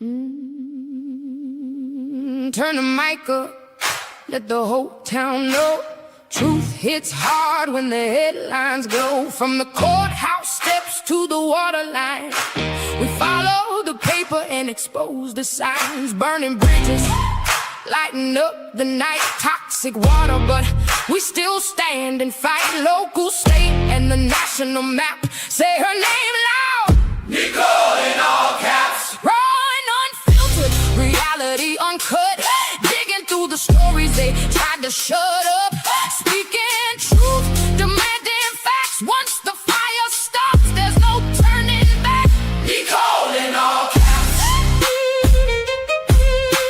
Turn the mic up, let the whole town know. Truth hits hard when the headlines glow. From the courthouse steps to the waterline, we follow the paper and expose the signs. Burning bridges, lighting up the night. Toxic water, but we still stand and fight. Local, state, and the national map say her name loud. NICOLE in all caps. Raw and unfiltered, reality uncut. Digging through the stories they tried to shut up. Speaking truth, demanding facts. Once the fire stops, there's no turning back. NICOLE in all caps.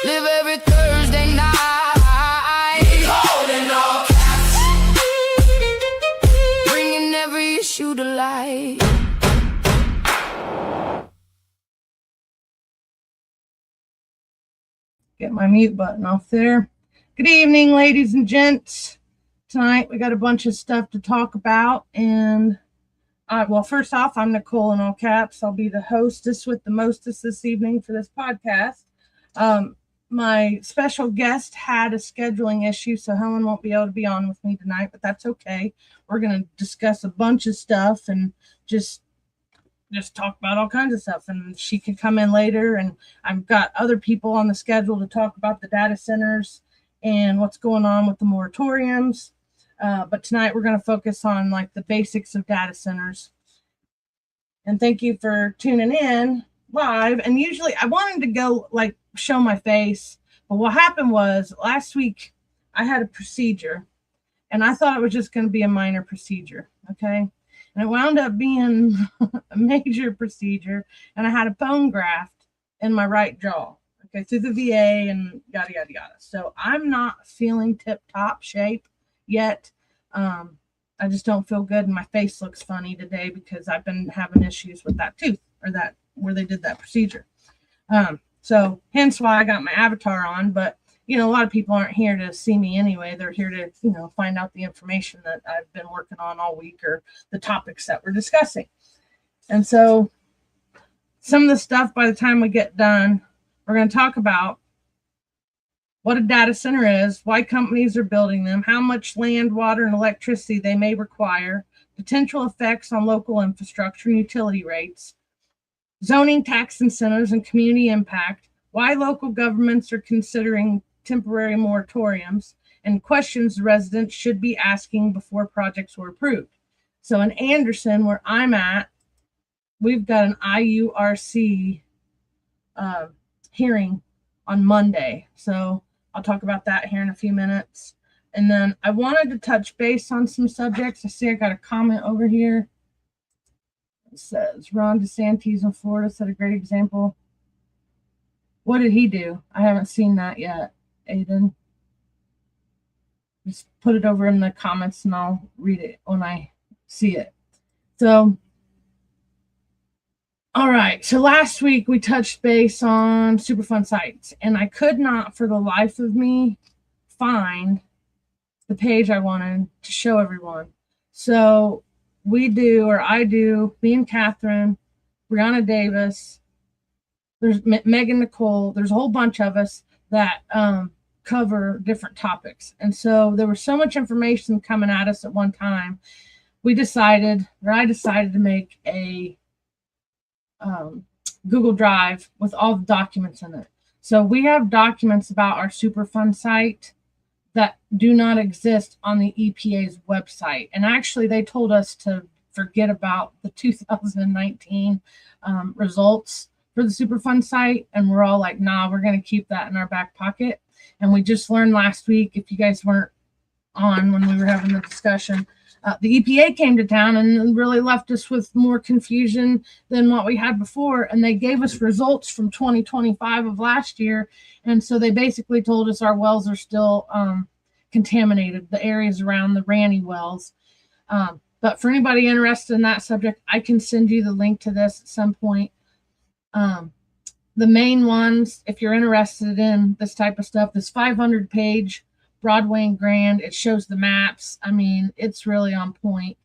Live every Thursday night. NICOLE in all caps. Bringing every issue to light. Get my mute button off there. Good evening, ladies and gents. Tonight we got a bunch of stuff to talk about, and well, first off, I'm NICOLE in all caps. I'll be the hostess with the mostest this evening for this podcast. My special guest had a scheduling issue, so Helen won't be able to be on with me tonight, but that's okay. We're going to discuss a bunch of stuff and just talk about all kinds of stuff, and she could come in later, and I've got other people on the schedule to talk about the data centers and what's going on with the moratoriums. But tonight we're going to focus on like the basics of data centers. And thank you for tuning in live. And usually I wanted to go like show my face, but what happened was last week I had a procedure, and I thought it was just going to be a minor procedure. Okay. And it wound up being a major procedure, and I had a bone graft in my right jaw, okay, through the VA and yada, yada, yada. So I'm not feeling tip-top shape yet. I just don't feel good, and my face looks funny today because I've been having issues with that tooth, or that where they did that procedure. So hence why I got my avatar on, but a lot of people aren't here to see me anyway. They're here to, find out the information that I've been working on all week, or the topics that we're discussing. And so some of the stuff, by the time we get done, we're going to talk about what a data center is, why companies are building them, how much land, water, and electricity they may require, potential effects on local infrastructure and utility rates, zoning, tax incentives, and community impact, why local governments are considering temporary moratoriums, and questions residents should be asking before projects were approved. So in Anderson, where I'm at, we've got an IURC hearing on Monday. So I'll talk about that here in a few minutes. And then I wanted to touch base on some subjects. I see I got a comment over here. It says, Ron DeSantis in Florida set a great example. What did he do? I haven't seen that yet. Aiden, just put it over in the comments and I'll read it when I see it. So, all right. So last week we touched base on Superfund sites, and I could not for the life of me find the page I wanted to show everyone. So I do, me and Catherine, Brianna Davis, there's Megan Nicole, there's a whole bunch of us that cover different topics. And so there was so much information coming at us at one time. I decided to make a Google Drive with all the documents in it. So we have documents about our Superfund site that do not exist on the EPA's website. And actually they told us to forget about the 2019 results for the Superfund site. And we're all like, nah, we're going to keep that in our back pocket. And we just learned last week, if you guys weren't on when we were having the discussion, the EPA came to town and really left us with more confusion than what we had before. And they gave us results from 2025 of last year. And so they basically told us our wells are still contaminated, the areas around the Ranny wells. But for anybody interested in that subject, I can send you the link to this at some point. The main ones, if you're interested in this type of stuff, this 500-page Broadway and Grand, it shows the maps. I mean, it's really on point.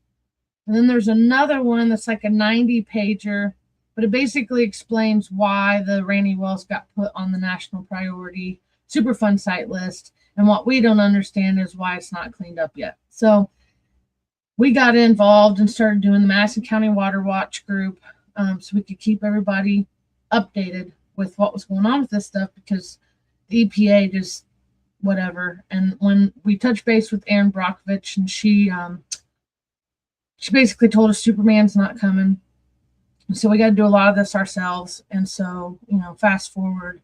And then there's another one that's like a 90-pager but it basically explains why the Rainy Wells got put on the National Priority Superfund site list. And what we don't understand is why it's not cleaned up yet. So we got involved and started doing the Madison County Water Watch group, so we could keep everybody updated with what was going on with this stuff, because the EPA just whatever. And when we touched base with Erin Brockovich, and she basically told us Superman's not coming. So we got to do a lot of this ourselves. And so, fast forward,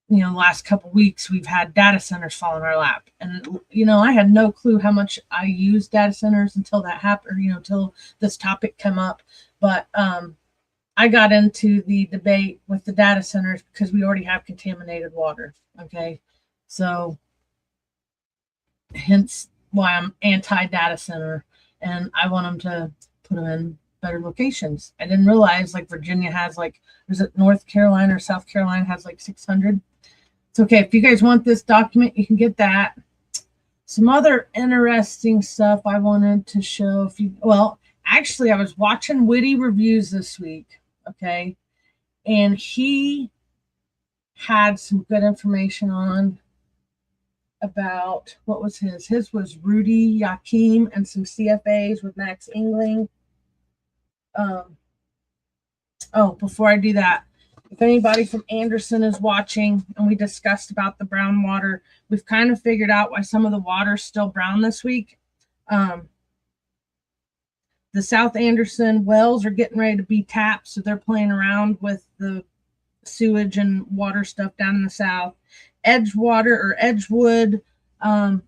the last couple weeks, we've had data centers fall in our lap. And, I had no clue how much I use data centers until that happened, or, until this topic came up. But I got into the debate with the data centers because we already have contaminated water. Okay. So hence why I'm anti-data center, and I want them to put them in better locations. I didn't realize Virginia has is it North Carolina or South Carolina has 600. It's okay. If you guys want this document, you can get that. Some other interesting stuff I wanted to show. Actually, I was watching Witty Reviews this week. Okay. And he had some good information on about what was his. His was Rudy Yakim and some CFAs with Max Engling. Before I do that, if anybody from Anderson is watching, and we discussed about the brown water, we've kind of figured out why some of the water is still brown this week. The South Anderson wells are getting ready to be tapped, so they're playing around with the sewage and water stuff down in the south. Edgewood, the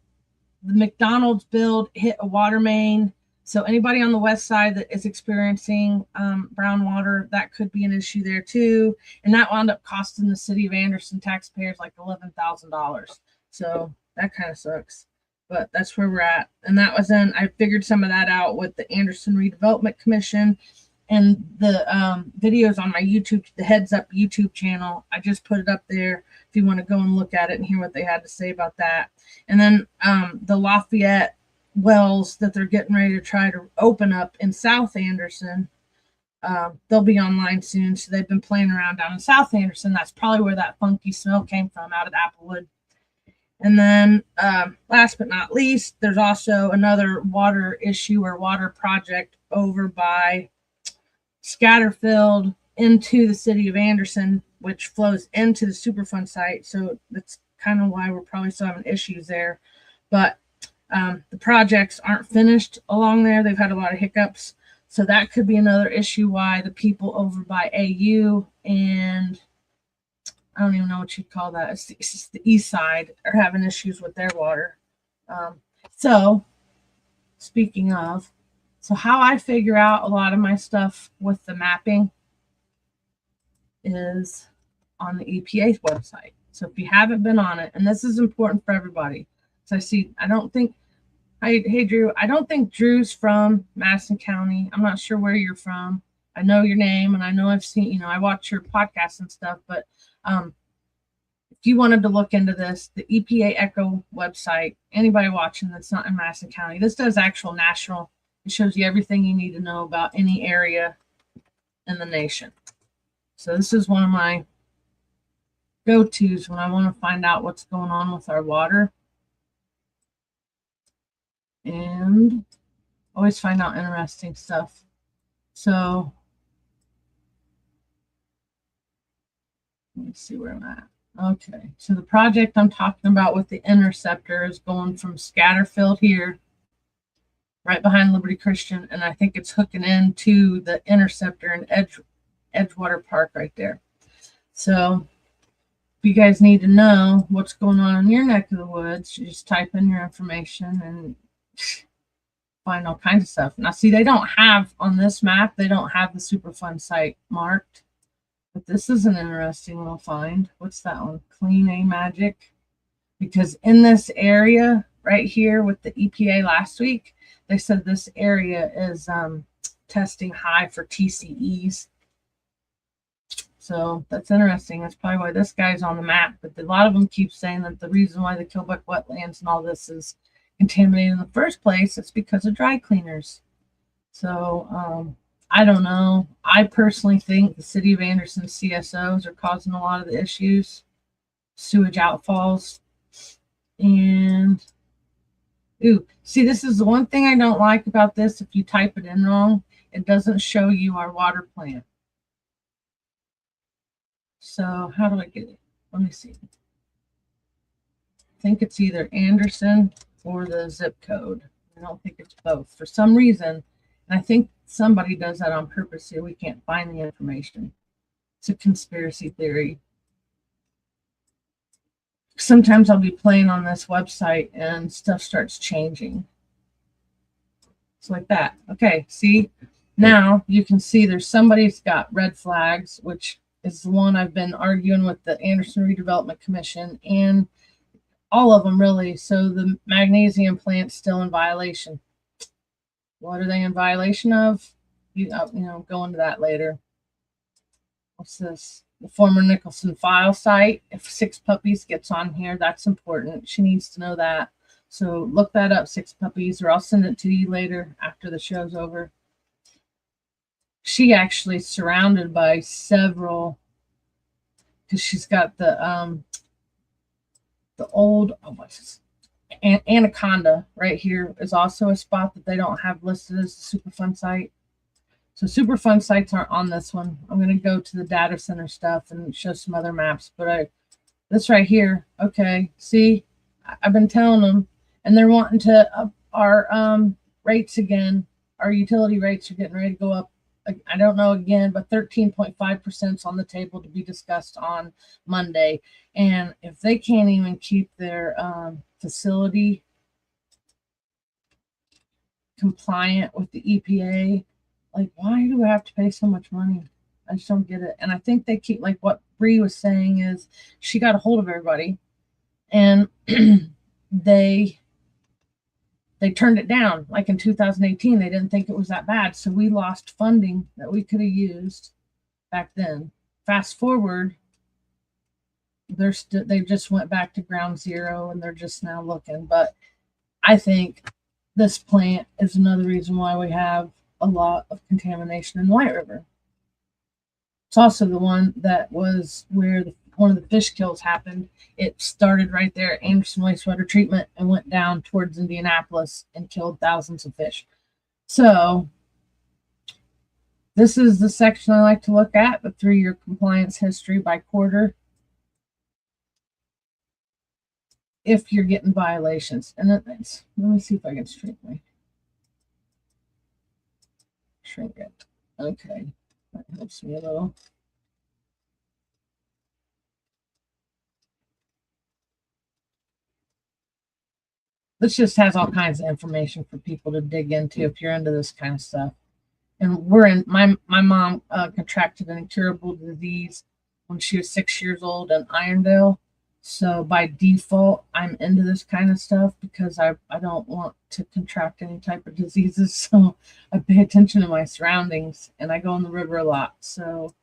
McDonald's build hit a water main. So anybody on the west side that is experiencing brown water, that could be an issue there too. And that wound up costing the city of Anderson taxpayers $11,000. So that kind of sucks. But that's where we're at. And that was I figured some of that out with the Anderson Redevelopment Commission and the videos on my YouTube, the Heads Up YouTube channel. I just put it up there if you want to go and look at it and hear what they had to say about that. And then the Lafayette wells that they're getting ready to try to open up in South Anderson, they'll be online soon. So they've been playing around down in South Anderson. That's probably where that funky smell came from, out of Applewood. And then last but not least, there's also another water issue or water project over by Scatterfield into the city of Anderson, which flows into the Superfund site. So that's kind of why we're probably still having issues there. But the projects aren't finished along there. They've had a lot of hiccups. So that could be another issue why the people over by AU and I don't even know what you'd call that. It's the east side are having issues with their water. So speaking of, so how I figure out a lot of my stuff with the mapping is on the EPA's website. So if you haven't been on it, and this is important for everybody. So I don't think Drew, I don't think Drew's from Madison County. I'm not sure where you're from. I know your name, and I know I've seen, I watch your podcasts and stuff, but if you wanted to look into this, the EPA Echo website, anybody watching that's not in Madison County, this does actual national. It shows you everything you need to know about any area in the nation. So this is one of my go-tos when I want to find out what's going on with our water. And always find out interesting stuff. So let me see where I'm at. Okay, so the project I'm talking about with the interceptor is going from Scatterfield here, right behind Liberty Christian, and I think it's hooking into the interceptor in Edgewater Park right there. So if you guys need to know what's going on in your neck of the woods, you just type in your information and find all kinds of stuff. Now, see, they don't have on this map, they don't have the Superfund site marked. But this is an interesting little find. What's that one? Clean A Magic. Because in this area right here with the EPA last week, they said this area is testing high for TCEs. So that's interesting. That's probably why this guy's on the map. But a lot of them keep saying that the reason why the Kilbuck wetlands and all this is contaminated in the first place is because of dry cleaners. So I don't know. I personally think the city of Anderson CSOs are causing a lot of the issues, sewage outfalls. And ooh, see, this is the one thing I don't like about this. If you type it in wrong, it doesn't show you our water plant. So how do I get it? Let me see. I think it's either Anderson or the zip code. I don't think it's both for some reason. And I think somebody does that on purpose here. We can't find the information. It's a conspiracy theory. Sometimes I'll be playing on this website and stuff starts changing. It's like that. Okay, see? Now you can see there's somebody's got red flags, which is the one I've been arguing with the Anderson Redevelopment Commission and all of them really. So the magnesium plant's still in violation. What are they in violation of? You know, go into that later. What's this? The former Nicholson file site. If 6 puppies gets on here, that's important. She needs to know that. So look that up, 6 puppies, or I'll send it to you later after the show's over. She actually surrounded by several, because she's got the old, Anaconda right here is also a spot that they don't have listed as a Superfund site. So Superfund sites aren't on this one. I'm going to go to the data center stuff and show some other maps. But this right here, okay, see, I've been telling them, and they're wanting to up our rates again. Our utility rates are getting ready to go up. I don't know again, but 13.5% is on the table to be discussed on Monday. And if they can't even keep their facility compliant with the EPA, like, why do we have to pay so much money? I just don't get it. And I think they keep, like what Bree was saying is she got a hold of everybody and they turned it down. Like in 2018, they didn't think it was that bad. So we lost funding that we could have used back then. Fast forward, they just went back to ground zero and they're just now looking. But I think this plant is another reason why we have a lot of contamination in the White River. It's also the one that was where one of the fish kills happened. It started right there at Anderson Wastewater Treatment and went down towards Indianapolis and killed thousands of fish. So this is the section I like to look at, the 3-year compliance history by quarter. If you're getting violations. And let me see if I can shrink it. Okay, that helps me a little. This just has all kinds of information for people to dig into if you're into this kind of stuff. And my mom contracted an incurable disease when she was 6 years old in Irondale. So by default, I'm into this kind of stuff because I don't want to contract any type of diseases. So I pay attention to my surroundings and I go in the river a lot. So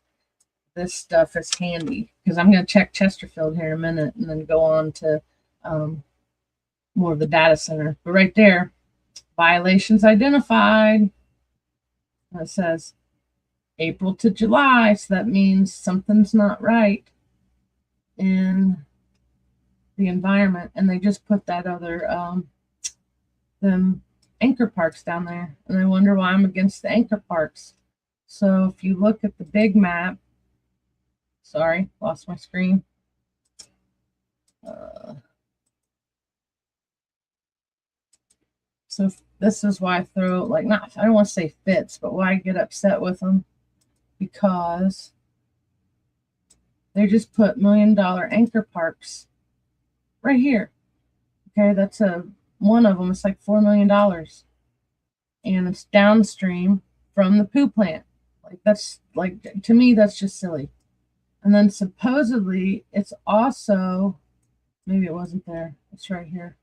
this stuff is handy because I'm going to check Chesterfield here in a minute and then go on to more of the data center. But right there, violations identified. It says April to July. So that means something's not right in the environment. And they just put that other them anchor parks down there. And I wonder why I'm against the anchor parks. So if you look at the big map, sorry, lost my screen. So this is why I throw, like, not, I don't want to say fits, but why I get upset with them, because they just put $1 million anchor parks right here. Okay, that's one of them. It's like $4 million, and it's downstream from the poo plant. Like, that's, like, to me, that's just silly. And then supposedly it's also, maybe it wasn't there. It's right here.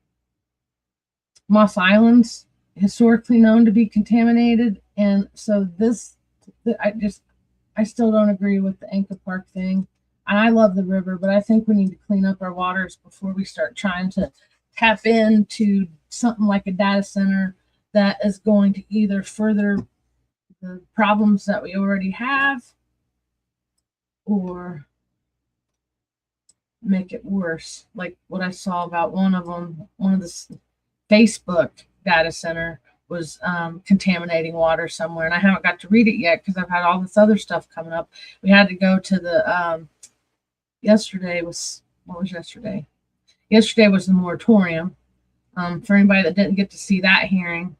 Moss Island's historically known to be contaminated, and so I still don't agree with the anchor park thing. And I love the river, but I think we need to clean up our waters before we start trying to tap into something like a data center that is going to either further the problems that we already have or make it worse. Like what I saw about one of the Facebook data center was contaminating water somewhere, and I haven't got to read it yet because I've had all this other stuff coming up. We had to go to the yesterday was yesterday? Yesterday was the moratorium. For anybody that didn't get to see that hearing,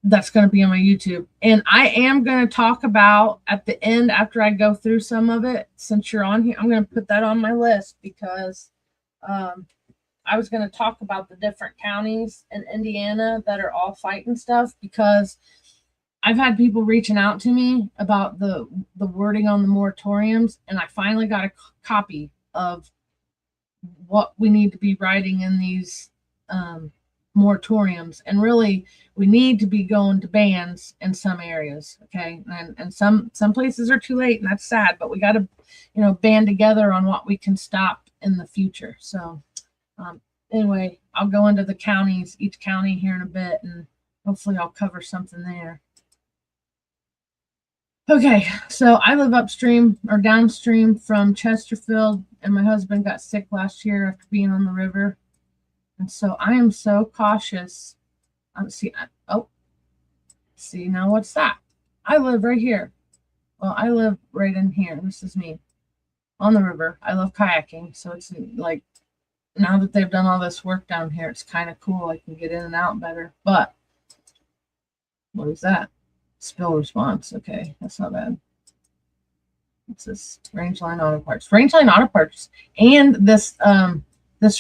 that's going to be on my YouTube. And I am going to talk about at the end, after I go through some of it, since you're on here, I'm going to put that on my list because I was going to talk about the different counties in Indiana that are all fighting stuff, because I've had people reaching out to me about the wording on the moratoriums, and I finally got a copy of what we need to be writing in these moratoriums. And really, we need to be going to bans in some areas, okay? And some places are too late, and that's sad, but we got to, band together on what we can stop in the future. So anyway, I'll go into the counties, each county here in a bit, and hopefully I'll cover something there. Okay, so I live upstream or downstream from Chesterfield, and my husband got sick last year after being on the river. And so I am so cautious. See, now what's that? I live right here. Well, I live right in here. This is me on the river. I love kayaking. So it's like, now that they've done all this work down here, it's kind of cool. I can get in and out better. But what is that? Spill response. Okay, that's not bad. What's this? Rangeline Auto Parts. Rangeline Auto Parts. And this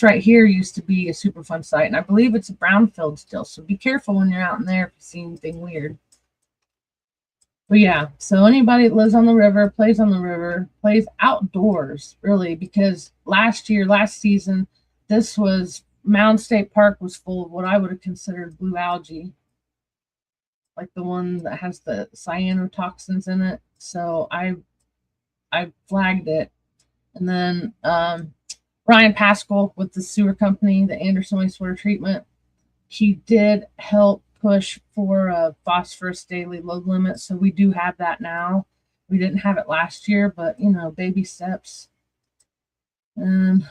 right here used to be a Superfund site, and I believe it's a brownfield still. So be careful when you're out in there if you see anything weird. But yeah, so anybody that lives on the river, plays outdoors, really, because last season, Mound State Park was full of what I would have considered blue algae, like the one that has the cyanotoxins in it. So I flagged it. And then Ryan Pascal with the sewer company, the Anderson Wastewater Treatment, he did help push for a phosphorus daily load limit. So we do have that now. We didn't have it last year, but baby steps. And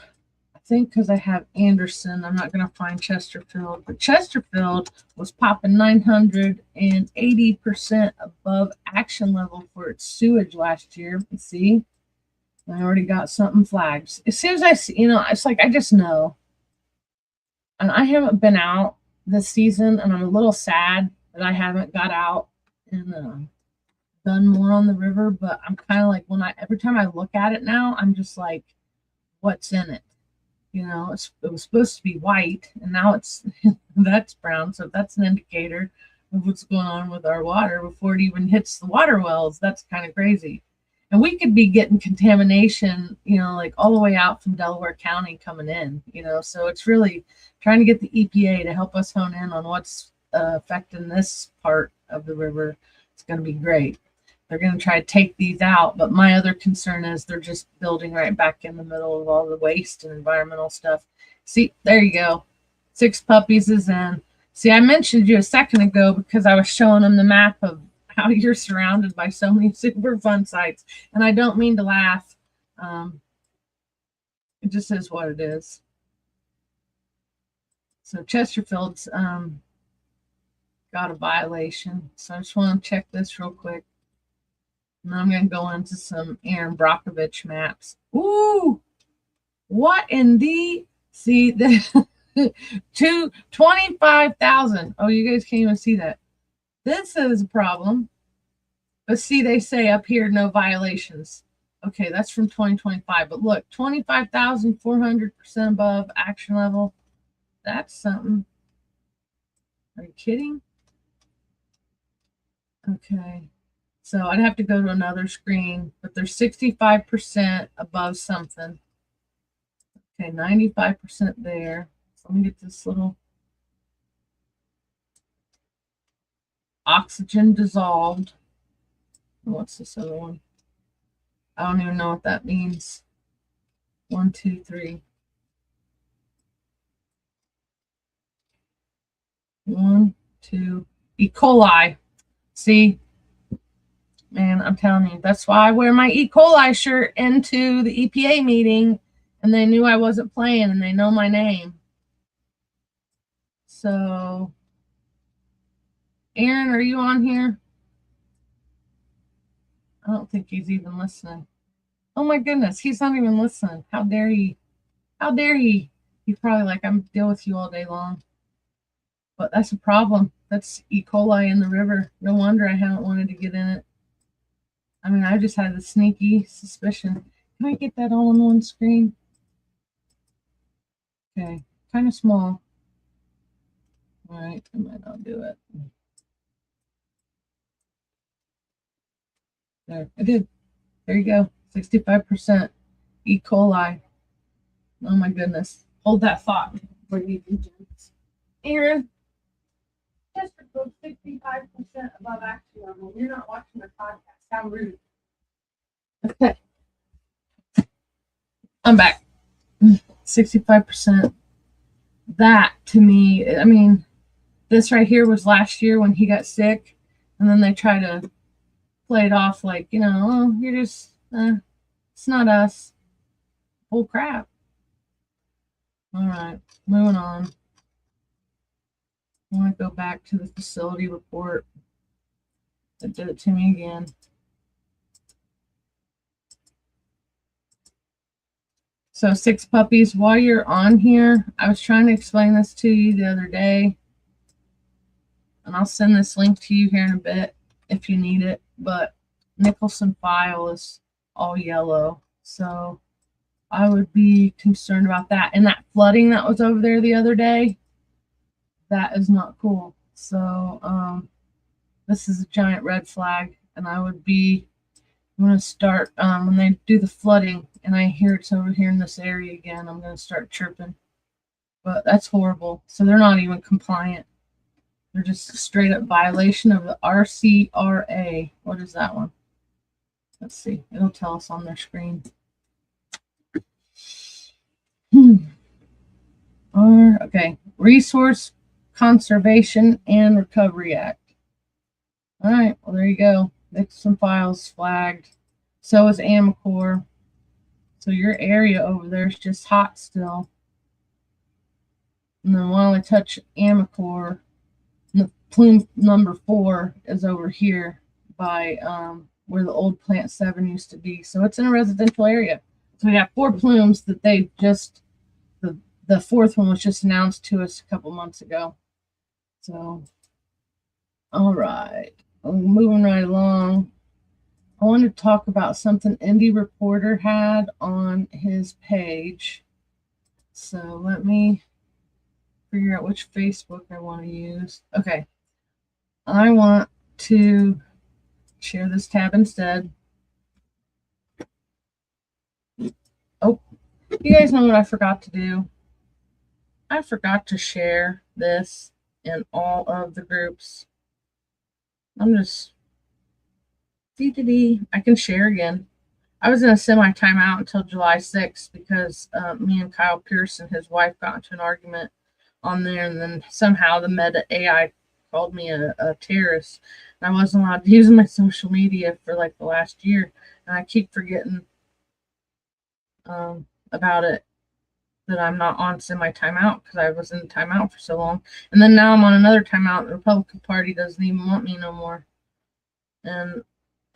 I think because I have Anderson, I'm not going to find Chesterfield, but Chesterfield was popping 980% above action level for its sewage last year. Let's see. I already got something flagged. As soon as I see, it's like I just know. And I haven't been out this season, and I'm a little sad that I haven't got out and done more on the river. But I'm kind of like, every time I look at it now, I'm just like, what's in it? It was supposed to be white, and now that's brown. So that's an indicator of what's going on with our water before it even hits the water wells. That's kind of crazy. And we could be getting contamination, like all the way out from Delaware County coming in, so it's really trying to get the EPA to help us hone in on what's affecting this part of the river. It's going to be great. They're going to try to take these out, but my other concern is they're just building right back in the middle of all the waste and environmental stuff. See, there you go. 6 puppies is in. See, I mentioned you a second ago because I was showing them the map of how you're surrounded by so many Superfund sites. And I don't mean to laugh. It just is what it is. So Chesterfield's got a violation. So I just want to check this real quick. And I'm going to go into some Aaron Brockovich maps. Ooh, what in the, see, the 25,000. Oh, you guys can't even see that. This is a problem. But see, they say up here, no violations. Okay, that's from 2025. But look, 25,400% above action level. That's something. Are you kidding? Okay. So I'd have to go to another screen. But they're 65% above something. Okay, 95% there. So let me get this little oxygen dissolved. What's this other one? I don't even know what that means. 1, 2, 3. 1, 2, E. coli. See? Man, I'm telling you, that's why I wear my E. coli shirt into the EPA meeting, and they knew I wasn't playing, and they know my name. So, Aaron, are you on here? I don't think he's even listening. Oh my goodness, he's not even listening. How dare he? How dare he? He's probably like, I'm deal with you all day long. But that's a problem. That's E. coli in the river. No wonder I haven't wanted to get in it. I mean, I just had the sneaky suspicion. Can I get that all on one screen? Okay, kind of small. All right, I might not do it. There, I did. There you go. 65% E. coli. Oh my goodness. Hold that thought. Aaron, just for 65% above action level. You're not watching the podcast. How rude. Okay. I'm back. 65%. That to me, I mean, this right here was last year when he got sick, and then they try to play it off like, you know, oh, you're just, it's not us. Bull crap. All right, moving on. I want to go back to the facility report. It did it to me again. So 6 puppies. While you're on here, I was trying to explain this to you the other day, and I'll send this link to you here in a bit if you need it, but Nicholson file is all yellow, so I would be concerned about that. And that flooding that was over there the other day, that is not cool. So this is a giant red flag, and I would be, I'm going to start, when they do the flooding and I hear it's over here in this area again, I'm going to start chirping. But that's horrible. So they're not even compliant. They're just a straight up violation of the RCRA. What is that one? Let's see. It'll tell us on their screen. Okay. Resource Conservation and Recovery Act. All right. Well, there you go. There's some files flagged. So is Amicor. So your area over there is just hot still. And then while I touch Amicor, the plume number 4 is over here by where the old plant 7 used to be. So it's in a residential area. So we have 4 plumes that they just, the 4th one was just announced to us a couple months ago. So, all right, I'm moving right along. I want to talk about something Indie Reporter had on his page. So let me figure out which Facebook I want to use. Okay. I want to share this tab instead. Oh, you guys know what I forgot to do? I forgot to share this in all of the groups. I'm just I can share again. I was in a semi-timeout until July 6th because me and Kyle Pierce and his wife got into an argument on there, and then somehow the Meta AI called me a terrorist. And I wasn't allowed to use my social media for like the last year, and I keep forgetting about it, that I'm not on semi-timeout because I was in timeout for so long. And then now I'm on another timeout. The Republican Party doesn't even want me no more. And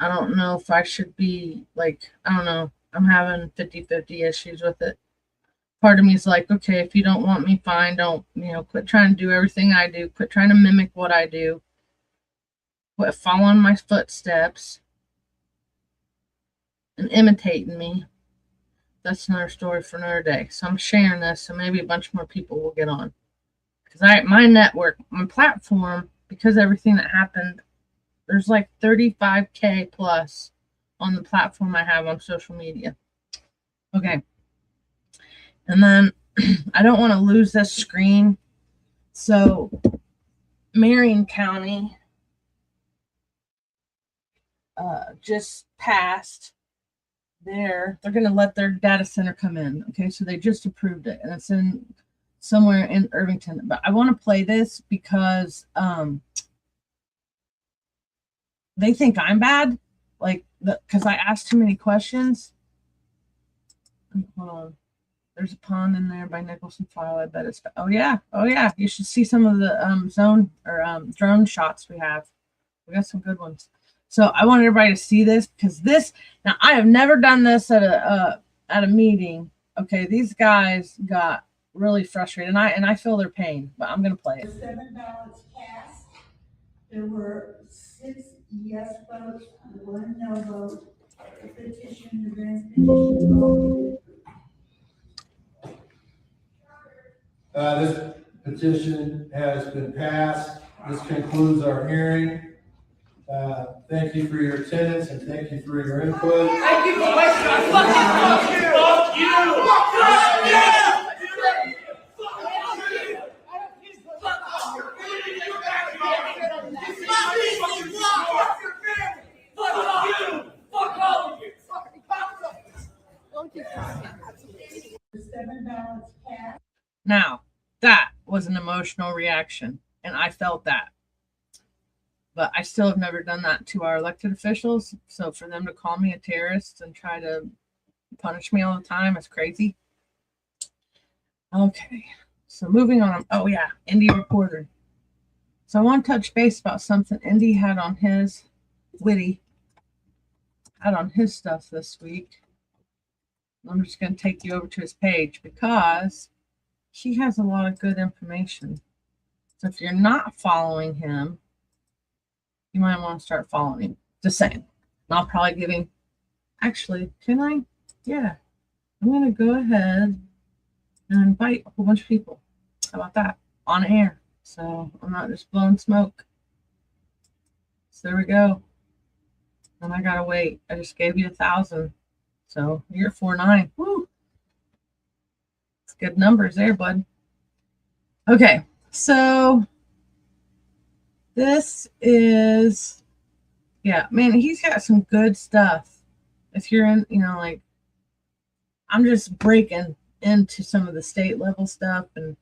I don't know if I should be like, I don't know. I'm having 50-50 issues with it. Part of me is like, okay, if you don't want me, fine. Don't, quit trying to do everything I do. Quit trying to mimic what I do. Quit following my footsteps and imitating me. That's another story for another day. So I'm sharing this, so maybe a bunch more people will get on. Because my network, my platform, because everything that happened, there's like 35K plus on the platform I have on social media. Okay. And then I don't want to lose this screen. So Marion County just passed they're going to let their data center come in. Okay. So they just approved it, and it's in somewhere in Irvington. But I want to play this because they think I'm bad, like because I asked too many questions. Hold on. There's a pond in there by Nicholson File. I bet it's. Oh yeah. You should see some of the zone or drone shots we have. We got some good ones. So I want everybody to see this because this. Now I have never done this at a meeting. Okay, these guys got really frustrated, and I feel their pain. But I'm gonna play it. 7 ballots cast. There were 6 yes votes and 1 no vote. The petition, the grants petition. This petition has been passed. This concludes our hearing. Thank you for your attendance and thank you for your input. Thank you for wasting our fucking time. Fuck you! Fuck you! Fuck all of you! The 7 ballots cast. Now that was an emotional reaction, and I felt that. But I still have never done that to our elected officials. So for them to call me a terrorist and try to punish me all the time is crazy. Okay, so moving on. Oh yeah, Indy Reporter. So I want to touch base about something Indy had on his stuff this week. I'm just going to take you over to his page because he has a lot of good information. So if you're not following him, you might want to start following him. Just saying. And I'll probably give him. Actually, can I? Yeah. I'm going to go ahead and invite a whole bunch of people. How about that? On air. So I'm not just blowing smoke. So there we go. And I got to wait. I just gave you 1,000. So you're at 4.9. Woo. It's good numbers there, bud. Okay. So this is, yeah, man, he's got some good stuff. If you're in, like, I'm just breaking into some of the state level stuff, and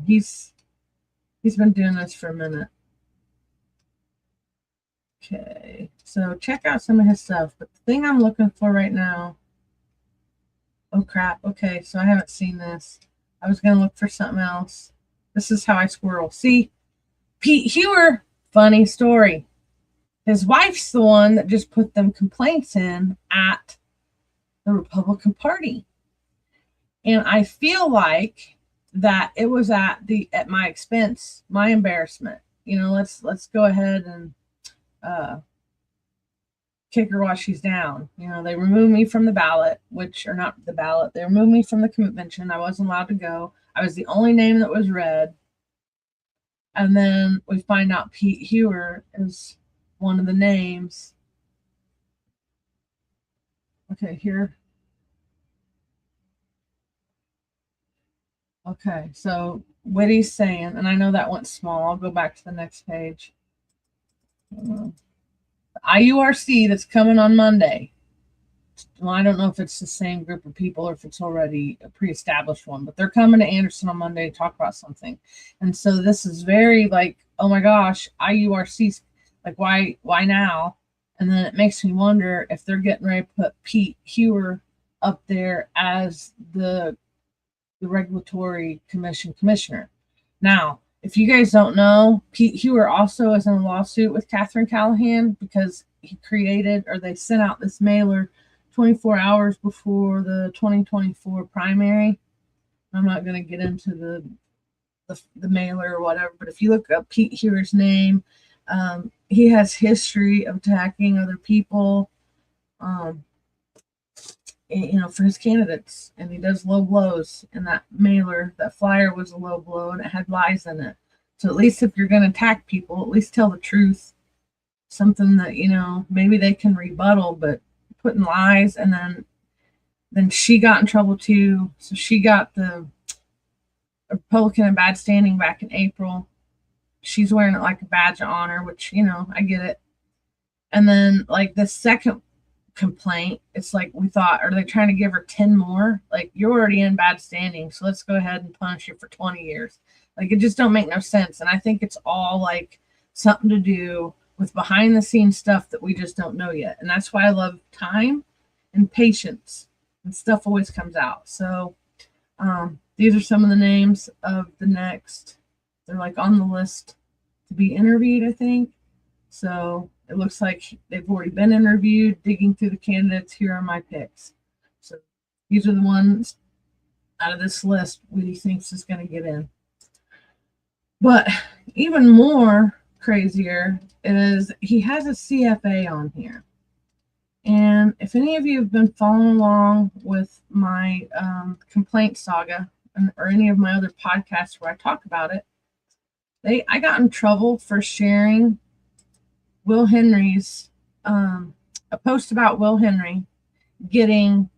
he's been doing this for a minute. Okay, so check out some of his stuff. But the thing I'm looking for right now, oh crap, okay, so I haven't seen this. I was gonna look for something else. This is how I squirrel. See, Pete Hewer, funny story. His wife's the one that just put them complaints in at the Republican Party. And I feel like that it was at my expense, my embarrassment. Let's go ahead and kick her while she's down. They removed me from the ballot, or not the ballot. They removed me from the convention. I wasn't allowed to go. I was the only name that was read. And then we find out Pete Hewer is one of the names. Okay, here. Okay, so what he's saying, and I know that went small. I'll go back to the next page. The IURC that's coming on Monday. Well, I don't know if it's the same group of people or if it's already a pre-established one, but they're coming to Anderson on Monday to talk about something. And so this is very like, oh my gosh, IURC's like, why now? And then it makes me wonder if they're getting ready to put Pete Hewer up there as the regulatory commissioner. Now, if you guys don't know, Pete Hewer also is in a lawsuit with Catherine Callahan because he they sent out this mailer 24 hours before the 2024 primary. I'm not going to get into the mailer or whatever, but if you look up Pete Hewer's name, he has history of attacking other people, for his candidates, and he does low blows. And that mailer, that flyer was a low blow, and it had lies in it. So at least if you're going to attack people, at least tell the truth. Something that maybe they can rebuttal, but putting lies. And then she got in trouble too. So she got the Republican in bad standing back in April. She's wearing it like a badge of honor, which I get it. And then like the second complaint, it's like we thought, are they trying to give her 10 more? Like, you're already in bad standing, so let's go ahead and punish you for 20 years. Like, it just don't make no sense. And I think it's all like something to do with behind the scenes stuff that we just don't know yet. And that's why I love time and patience, and stuff always comes out. So these are some of the names of the next. They're like on the list to be interviewed, I think. So it looks like they've already been interviewed. Digging through the candidates, here are my picks. So these are the ones out of this list Woody thinks is going to get in. But even more crazier is he has a CFA on here. And if any of you have been following along with my complaint saga or any of my other podcasts where I talk about it, I got in trouble for sharing Will Henry's, a post about Will Henry getting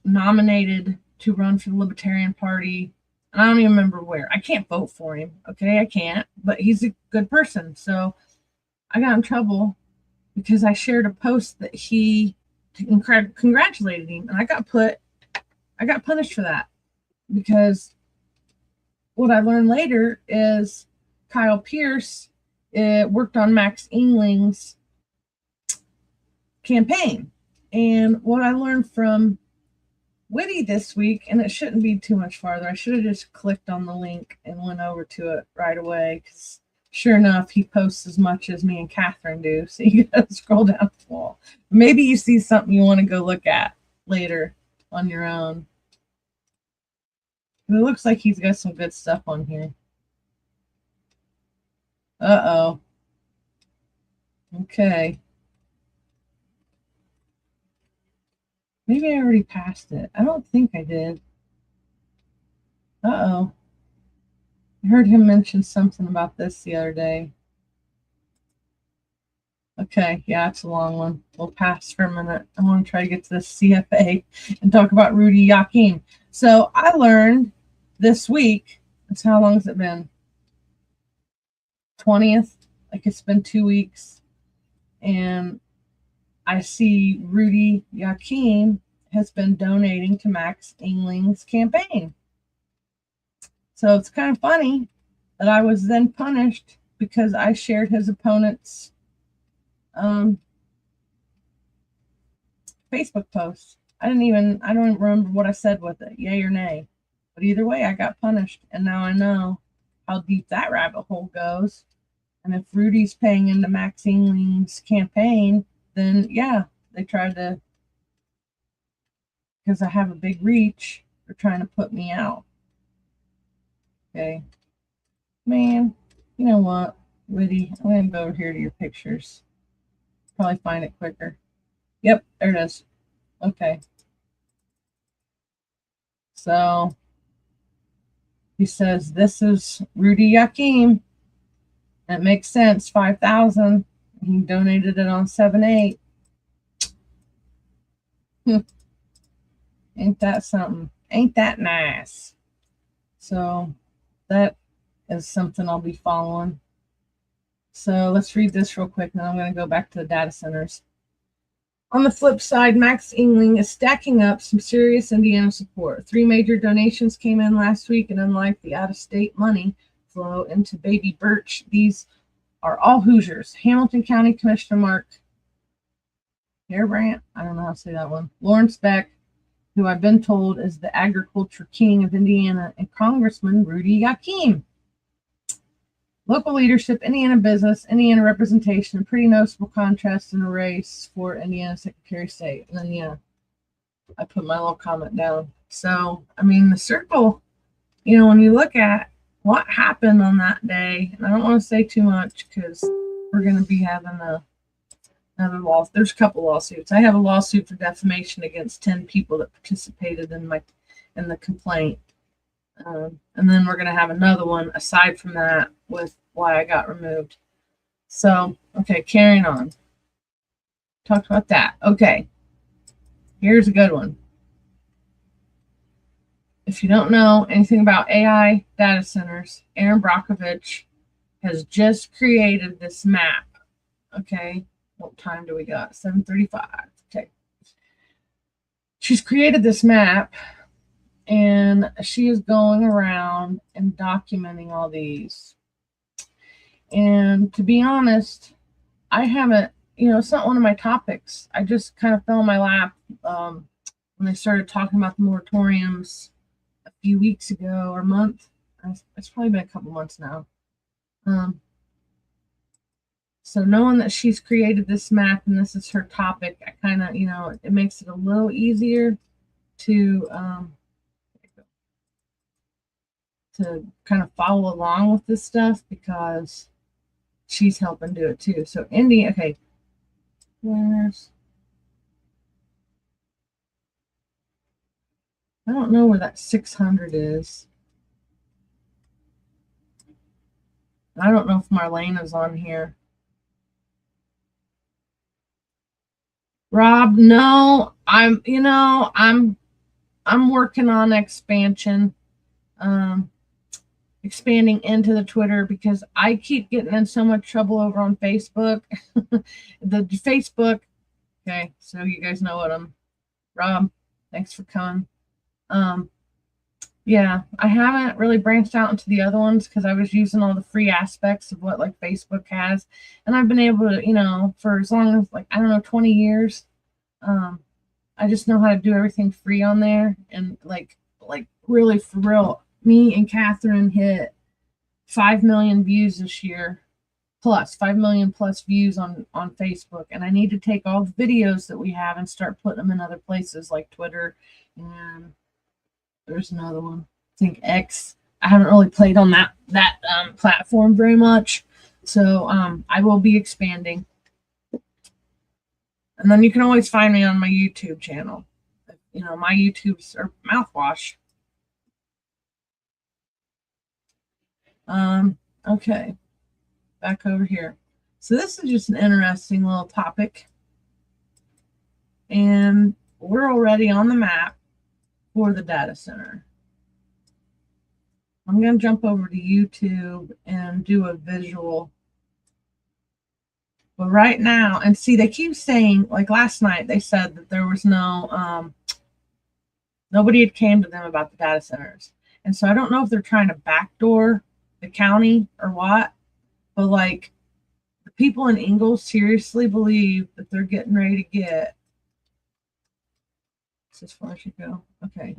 nominated to run for the Libertarian Party. And I don't even remember where. I can't vote for him. Okay, I can't. But he's a good person. So I got in trouble because I shared a post that he congratulated him. And I got punished for that. Because what I learned later is Kyle Pierce worked on Max Engling's campaign. And what I learned from Whitty this week, and it shouldn't be too much farther. I should have just clicked on the link and went over to it right away, because sure enough, he posts as much as me and Catherine do. So you gotta scroll down the wall. Maybe you see something you want to go look at later on your own. It looks like he's got some good stuff on here. Uh-oh. Okay. Maybe I already passed it. I don't think I did. Uh-oh. I heard him mention something about this the other day. Okay, yeah, it's a long one. We'll pass for a minute. I want to try to get to this CFA and talk about Rudy Yaquim. So I learned this week, it's how long has it been? 20th? Like it's been 2 weeks. And I see Rudy Yaquim has been donating to Max Engling's campaign. So it's kind of funny that I was then punished because I shared his opponent's Facebook post. I don't remember what I said with it, yay or nay. But either way, I got punished. And now I know how deep that rabbit hole goes. And if Rudy's paying into Max Engling's campaign, then yeah, they tried to, because I have a big reach, they're trying to put me out. Okay. Man, you know what, Whitty, I'm going to go over here to your pictures. Probably find it quicker. Yep, there it is. Okay. So he says, this is Rudy Yaquim. That makes sense, 5,000. He donated it on 7/8. Ain't that something? Ain't that nice? So that is something I'll be following. So let's read this real quick, and then I'm going to go back to the data centers. On the flip side, Max Engling is stacking up some serious Indiana support. 3 major donations came in last week, and unlike the out-of-state money flow into Baby Birch, these are all Hoosiers. Hamilton County Commissioner Mark Hairbrandt, I don't know how to say that one, Lawrence Beck, who I've been told is the agriculture king of Indiana, and Congressman Rudy Yaquim. Local leadership, Indiana business, Indiana representation, a pretty noticeable contrast in a race for Indiana Secretary of State. And then, yeah, I put my little comment down. So, I mean, the circle, you know, when you look at what happened on that day, and I don't want to say too much because we're going to be having another lawsuit. There's a couple lawsuits. I have a lawsuit for defamation against 10 people that participated in the complaint. And then we're going to have another one aside from that with why I got removed. So, okay, carrying on. Talked about that. Okay, here's a good one. If you don't know anything about AI data centers, Erin Brockovich has just created this map. Okay, what time do we got? 7:35. Okay. She's created this map, and she is going around and documenting all these. And to be honest, I haven't, it's not one of my topics. I just kind of fell in my lap when they started talking about the moratoriums a few weeks ago or month. It's probably been a couple months now. So knowing that she's created this map and this is her topic, I kind of, it makes it a little easier to kind of follow along with this stuff because she's helping do it too. So Indy, okay, I don't know where that 600 is. I don't know if Marlena's on here. Rob, no, I'm working on expansion, expanding into the Twitter because I keep getting in so much trouble over on Facebook. The Facebook, okay, so you guys know what Rob, thanks for coming. Yeah, I haven't really branched out into the other ones because I was using all the free aspects of what like Facebook has, and I've been able to, for as long as 20 years, I just know how to do everything free on there, and like really for real, me and Catherine hit 5 million views this year, plus 5 million plus views on Facebook, and I need to take all the videos that we have and start putting them in other places like Twitter and. There's another one. I think X. I haven't really played on that platform very much, so I will be expanding. And then you can always find me on my YouTube channel. My YouTube's or mouthwash. Okay, back over here. So this is just an interesting little topic, and we're already on the map for the data center. I'm going to jump over to YouTube and do a visual. But right now, and see, they keep saying, like last night, they said that there was nobody had came to them about the data centers. And so I don't know if they're trying to backdoor the county or what, but like the people in Ingalls seriously believe that they're getting ready to get. As far as you go. Okay.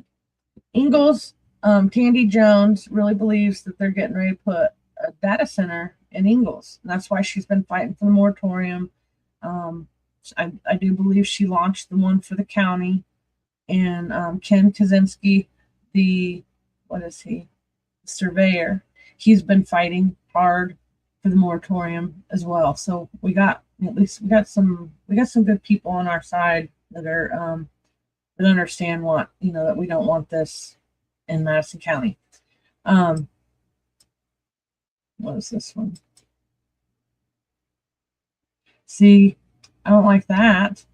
Ingalls, Tandy Jones really believes that they're getting ready to put a data center in Ingalls. And that's why she's been fighting for the moratorium. I do believe she launched the one for the county. And Ken Kaczynski, the surveyor, he's been fighting hard for the moratorium as well. So we got some good people on our side that are that understand that we don't want this in Madison County. What is this one? See, I don't like that.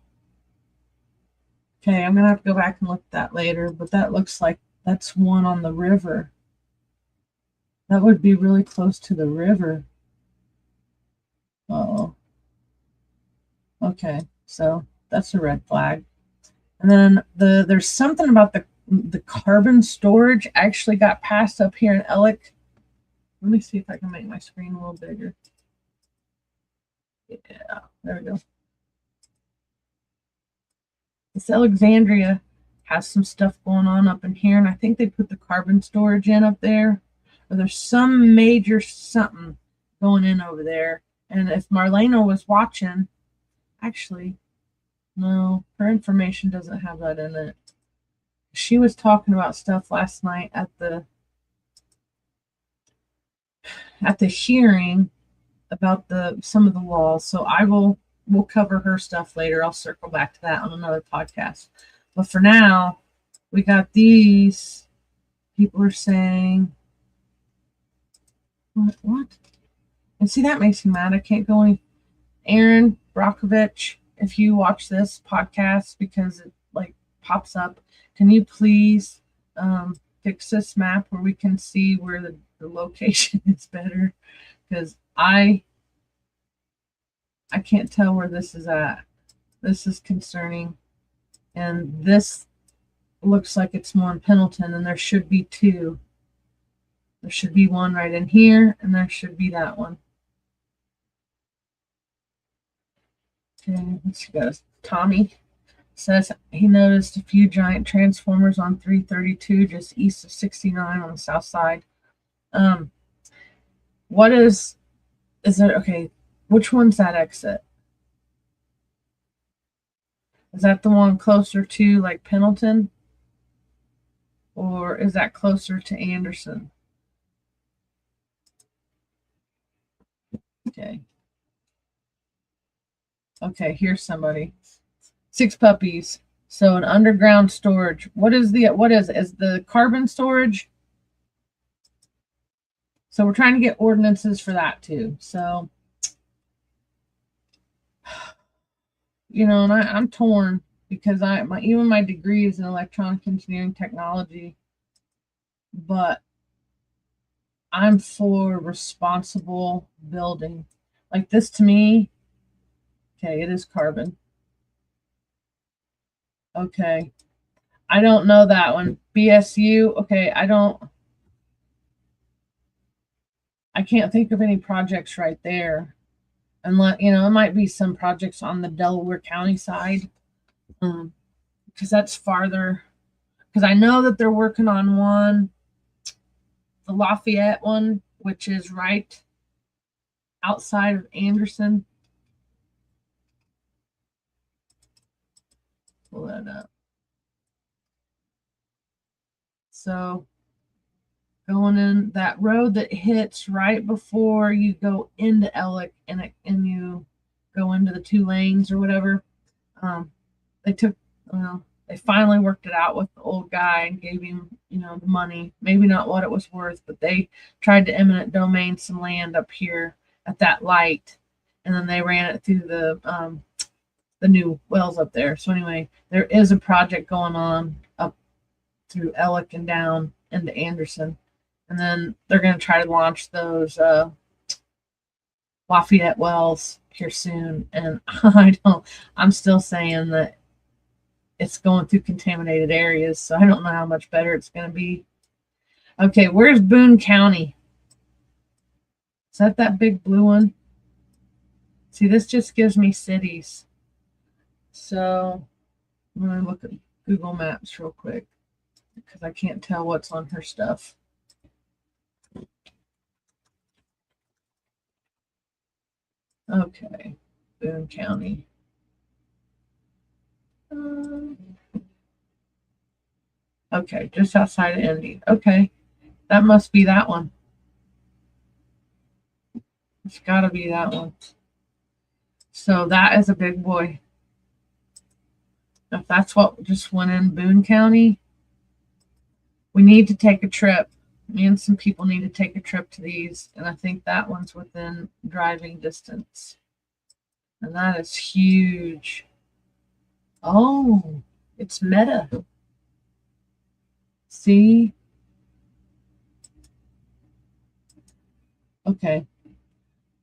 Okay, I'm gonna have to go back and look at that later, but that looks like that's one on the river. That would be really close to the river. Oh. Okay, so that's a red flag. And then there's something about the carbon storage actually got passed up here in Ellick. Let me see if I can make my screen a little bigger. Yeah, there we go. This Alexandria has some stuff going on up in here, and I think they put the carbon storage in up there. Or there's some major something going in over there. And if Marlena was watching, actually, no, her information doesn't have that in it. She was talking about stuff last night at the hearing about some of the laws. So we'll cover her stuff later. I'll circle back to that on another podcast. But for now, we got these. People are saying, what? And see, that makes me mad. I can't go any. Aaron Brockovich, if you watch this podcast because it pops up, can you please fix this map where we can see where the location is better? Because I can't tell where this is at. This is concerning. And this looks like it's more in Pendleton, and there should be two. There should be one right in here, and there should be that one. Okay, let's go. Tommy says he noticed a few giant transformers on 332 just east of 69 on the south side. What is it? Okay, which one's that exit? Is that the one closer to like Pendleton? Or is that closer to Anderson? Okay. Okay, here's somebody. 6 puppies. So an underground storage. What is it? Is the carbon storage? So we're trying to get ordinances for that too. So, you know, and I'm torn because even my degree is in electronic engineering technology, but I'm for responsible building. Like this to me, okay, it is carbon. Okay. I don't know that one. BSU, okay, I can't think of any projects right there. Unless, you know, it might be some projects on the Delaware County side. Because that's farther. Because I know that they're working on one, the Lafayette one, which is right outside of Anderson. Pull that up. So going in that road that hits right before you go into Ellick and you go into the 2 lanes or whatever. They finally worked it out with the old guy and gave him, you know, the money. Maybe not what it was worth, but they tried to eminent domain some land up here at that light, and then they ran it through the new wells up there. So anyway, there is a project going on up through Ellick and down into Anderson, and then they're going to try to launch those Lafayette wells here soon. And I'm still saying that it's going through contaminated areas, so I don't know how much better it's going to be. Okay, where's Boone County? Is that big blue one? See, this just gives me cities. So I'm going to look at Google Maps real quick because I can't tell what's on her stuff. Okay, Boone County. Okay, just outside of Indy. Okay, that must be that one. It's got to be that one. So that is a big boy. If that's what just went in Boone County, we need to take a trip. Me and some people need to take a trip to these, and I think that one's within driving distance. And that is huge. Oh, it's Meta. See? Okay.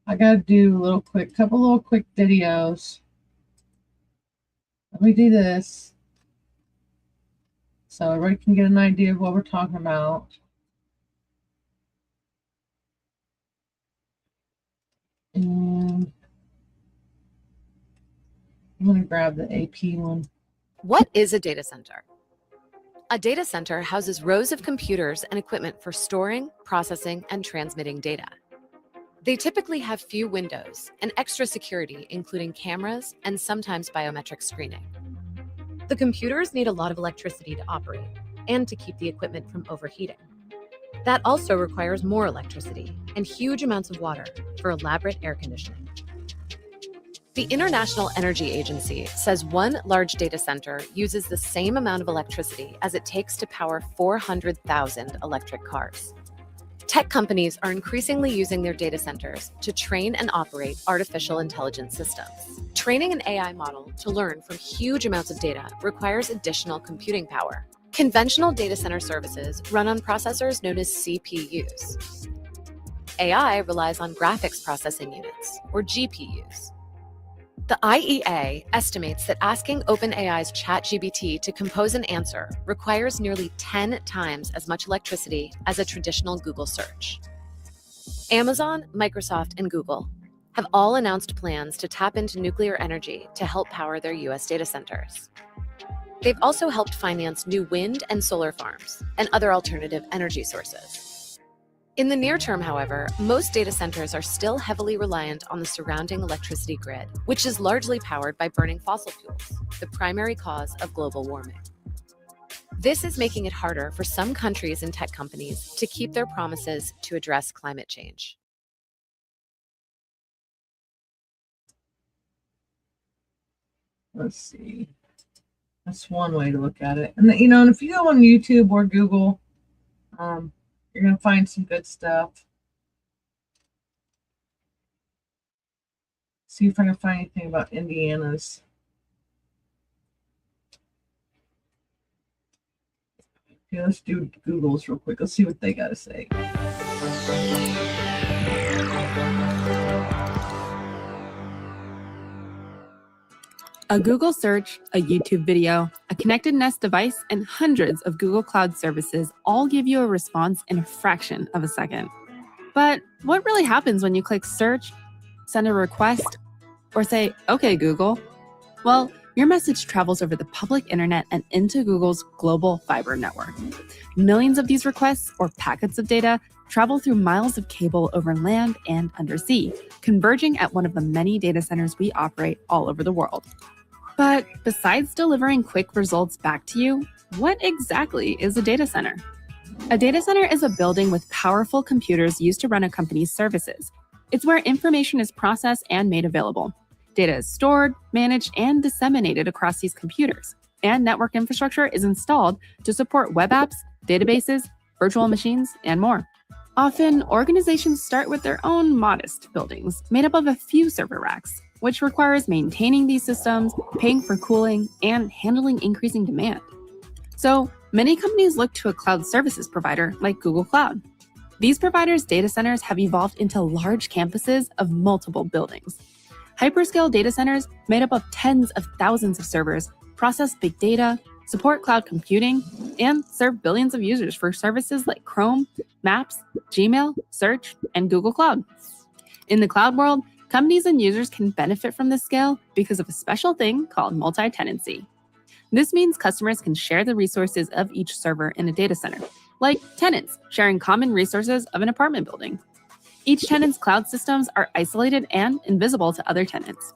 I got to do couple little quick videos. Let me do this so everybody can get an idea of what we're talking about. And I'm going to grab the AP one. What is a data center? A data center houses rows of computers and equipment for storing, processing, and transmitting data. They typically have few windows and extra security, including cameras and sometimes biometric screening. The computers need a lot of electricity to operate and to keep the equipment from overheating. That also requires more electricity and huge amounts of water for elaborate air conditioning. The International Energy Agency says one large data center uses the same amount of electricity as it takes to power 400,000 electric cars. Tech companies are increasingly using their data centers to train and operate artificial intelligence systems. Training an AI model to learn from huge amounts of data requires additional computing power. Conventional data center services run on processors known as CPUs. AI relies on graphics processing units, or GPUs. The IEA estimates that asking OpenAI's ChatGPT to compose an answer requires nearly 10 times as much electricity as a traditional Google search. Amazon, Microsoft, and Google have all announced plans to tap into nuclear energy to help power their U.S. data centers. They've also helped finance new wind and solar farms and other alternative energy sources. In the near term, however, most data centers are still heavily reliant on the surrounding electricity grid, which is largely powered by burning fossil fuels, the primary cause of global warming. This is making it harder for some countries and tech companies to keep their promises to address climate change. Let's see. That's one way to look at it. And and if you go on YouTube or Google, you're gonna find some good stuff. See if I can find anything about Indiana's. Okay, let's do Google's real quick. Let's see what they got to say. A Google search, a YouTube video, a connected Nest device, and hundreds of Google Cloud services all give you a response in a fraction of a second. But what really happens when you click search, send a request, or say, "Okay, Google"? Well, your message travels over the public internet and into Google's global fiber network. Millions of these requests or packets of data travel through miles of cable over land and undersea, converging at one of the many data centers we operate all over the world. But besides delivering quick results back to you, what exactly is a data center? A data center is a building with powerful computers used to run a company's services. It's where information is processed and made available. Data is stored, managed, and disseminated across these computers, and network infrastructure is installed to support web apps, databases, virtual machines, and more. Often, organizations start with their own modest buildings made up of a few server racks, which requires maintaining these systems, paying for cooling, and handling increasing demand. So, many companies look to a cloud services provider like Google Cloud. These providers' data centers have evolved into large campuses of multiple buildings. Hyperscale data centers made up of tens of thousands of servers process big data, support cloud computing, and serve billions of users for services like Chrome, Maps, Gmail, Search, and Google Cloud. In the cloud world, companies and users can benefit from this scale because of a special thing called multi-tenancy. This means customers can share the resources of each server in a data center, like tenants sharing common resources of an apartment building. Each tenant's cloud systems are isolated and invisible to other tenants.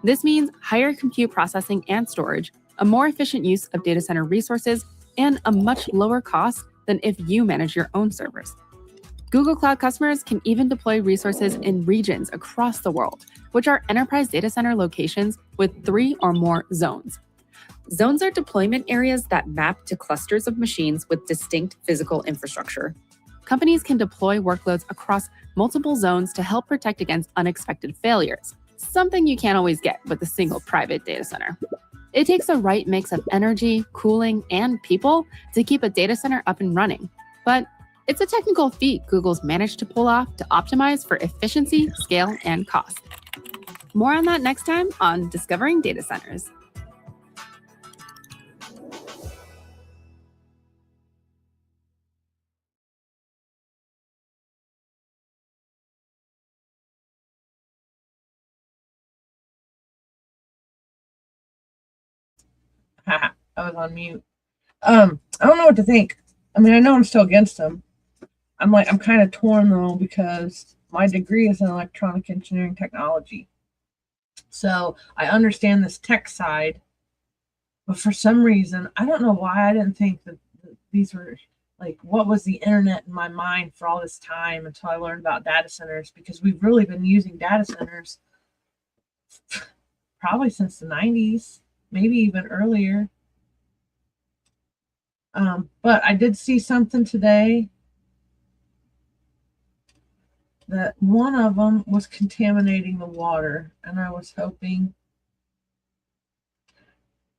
This means higher compute processing and storage, a more efficient use of data center resources, and a much lower cost than if you manage your own servers. Google Cloud customers can even deploy resources in regions across the world, which are enterprise data center locations with 3 or more zones. Zones are deployment areas that map to clusters of machines with distinct physical infrastructure. Companies can deploy workloads across multiple zones to help protect against unexpected failures, something you can't always get with a single private data center. It takes the right mix of energy, cooling, and people to keep a data center up and running. But it's a technical feat Google's managed to pull off to optimize for efficiency, scale, and cost. More on that next time on Discovering Data Centers. I was on mute. I don't know what to think. I mean, I know I'm still against them. I'm kind of torn though, because my degree is in electronic engineering technology. So I understand this tech side, but for some reason, I don't know why I didn't think that these were like, what was the internet in my mind for all this time until I learned about data centers, because we've really been using data centers probably since the 90s, maybe even earlier. But I did see something today that one of them was contaminating the water, and I was hoping,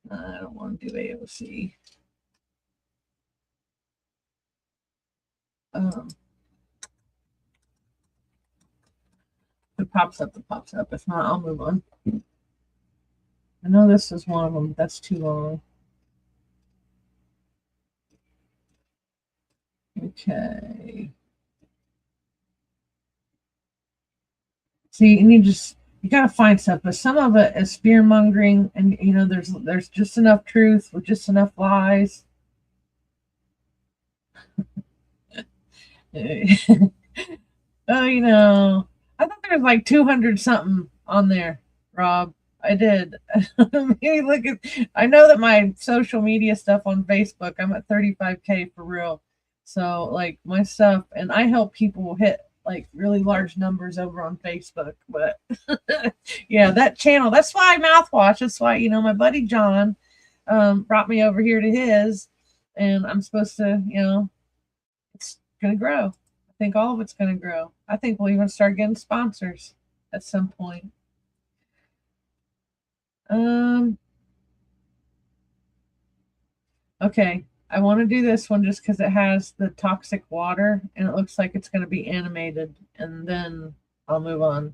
I don't want to do AOC. If it pops up, it pops up. If not, I'll move on. I know this is one of them. That's too long. Okay. See, and you gotta find stuff, but some of it is fear mongering, and there's just enough truth with just enough lies. Oh, I thought there was like 200 something on there, Rob. I did. Maybe look at. I know that my social media stuff on Facebook, I'm at 35K for real. So like my stuff, and I help people hit like really large numbers over on Facebook. But yeah, that channel. That's why mouthwash. That's why my buddy John brought me over here to his, and I'm supposed to. It's gonna grow. I think all of it's gonna grow. I think we'll even start getting sponsors at some point. Okay, I want to do this one just because it has the toxic water and it looks like it's going to be animated, and then I'll move on.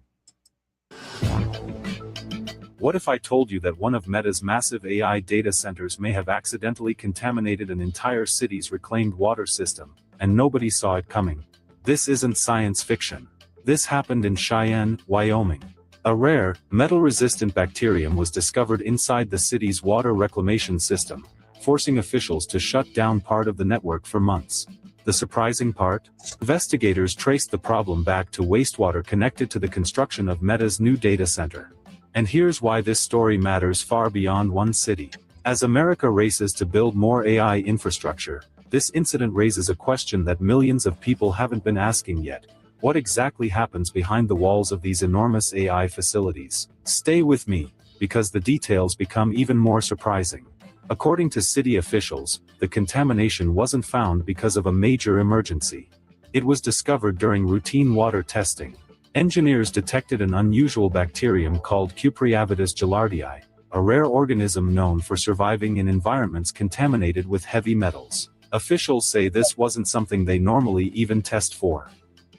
What if I told you that one of Meta's massive AI data centers may have accidentally contaminated an entire city's reclaimed water system, and nobody saw it coming? This isn't science fiction. This happened in Cheyenne, Wyoming. A rare, metal-resistant bacterium was discovered inside the city's water reclamation system, forcing officials to shut down part of the network for months. The surprising part? Investigators traced the problem back to wastewater connected to the construction of Meta's new data center. And here's why this story matters far beyond one city. As America races to build more AI infrastructure, this incident raises a question that millions of people haven't been asking yet. What exactly happens behind the walls of these enormous AI facilities? Stay with me, because the details become even more surprising. According to city officials, the contamination wasn't found because of a major emergency. It was discovered during routine water testing. Engineers detected an unusual bacterium called Cupriavitis gilardii, a rare organism known for surviving in environments contaminated with heavy metals. Officials say this wasn't something they normally even test for.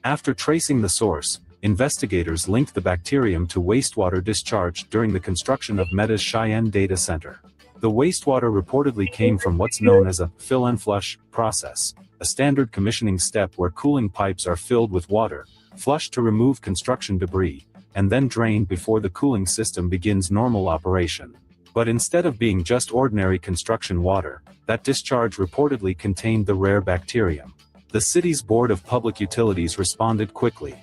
After tracing the source, investigators linked the bacterium to wastewater discharged during the construction of Meta's Cheyenne data center. The wastewater reportedly came from what's known as a fill and flush process, a standard commissioning step where cooling pipes are filled with water, flushed to remove construction debris, and then drained before the cooling system begins normal operation. But instead of being just ordinary construction water, that discharge reportedly contained the rare bacterium. The city's Board of Public Utilities responded quickly.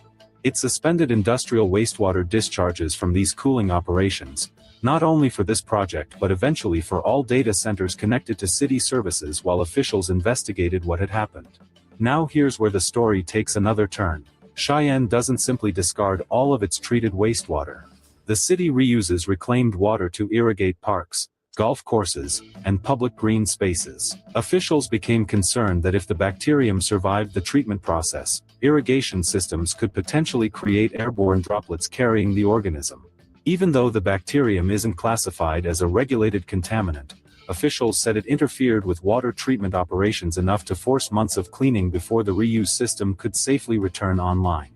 It suspended industrial wastewater discharges from these cooling operations, not only for this project but eventually for all data centers connected to city services while officials investigated what had happened. Now here's where the story takes another turn. Cheyenne doesn't simply discard all of its treated wastewater. The city reuses reclaimed water to irrigate parks, golf courses, and public green spaces. Officials became concerned that if the bacterium survived the treatment process, irrigation systems could potentially create airborne droplets carrying the organism. Even though the bacterium isn't classified as a regulated contaminant, officials said it interfered with water treatment operations enough to force months of cleaning before the reuse system could safely return online.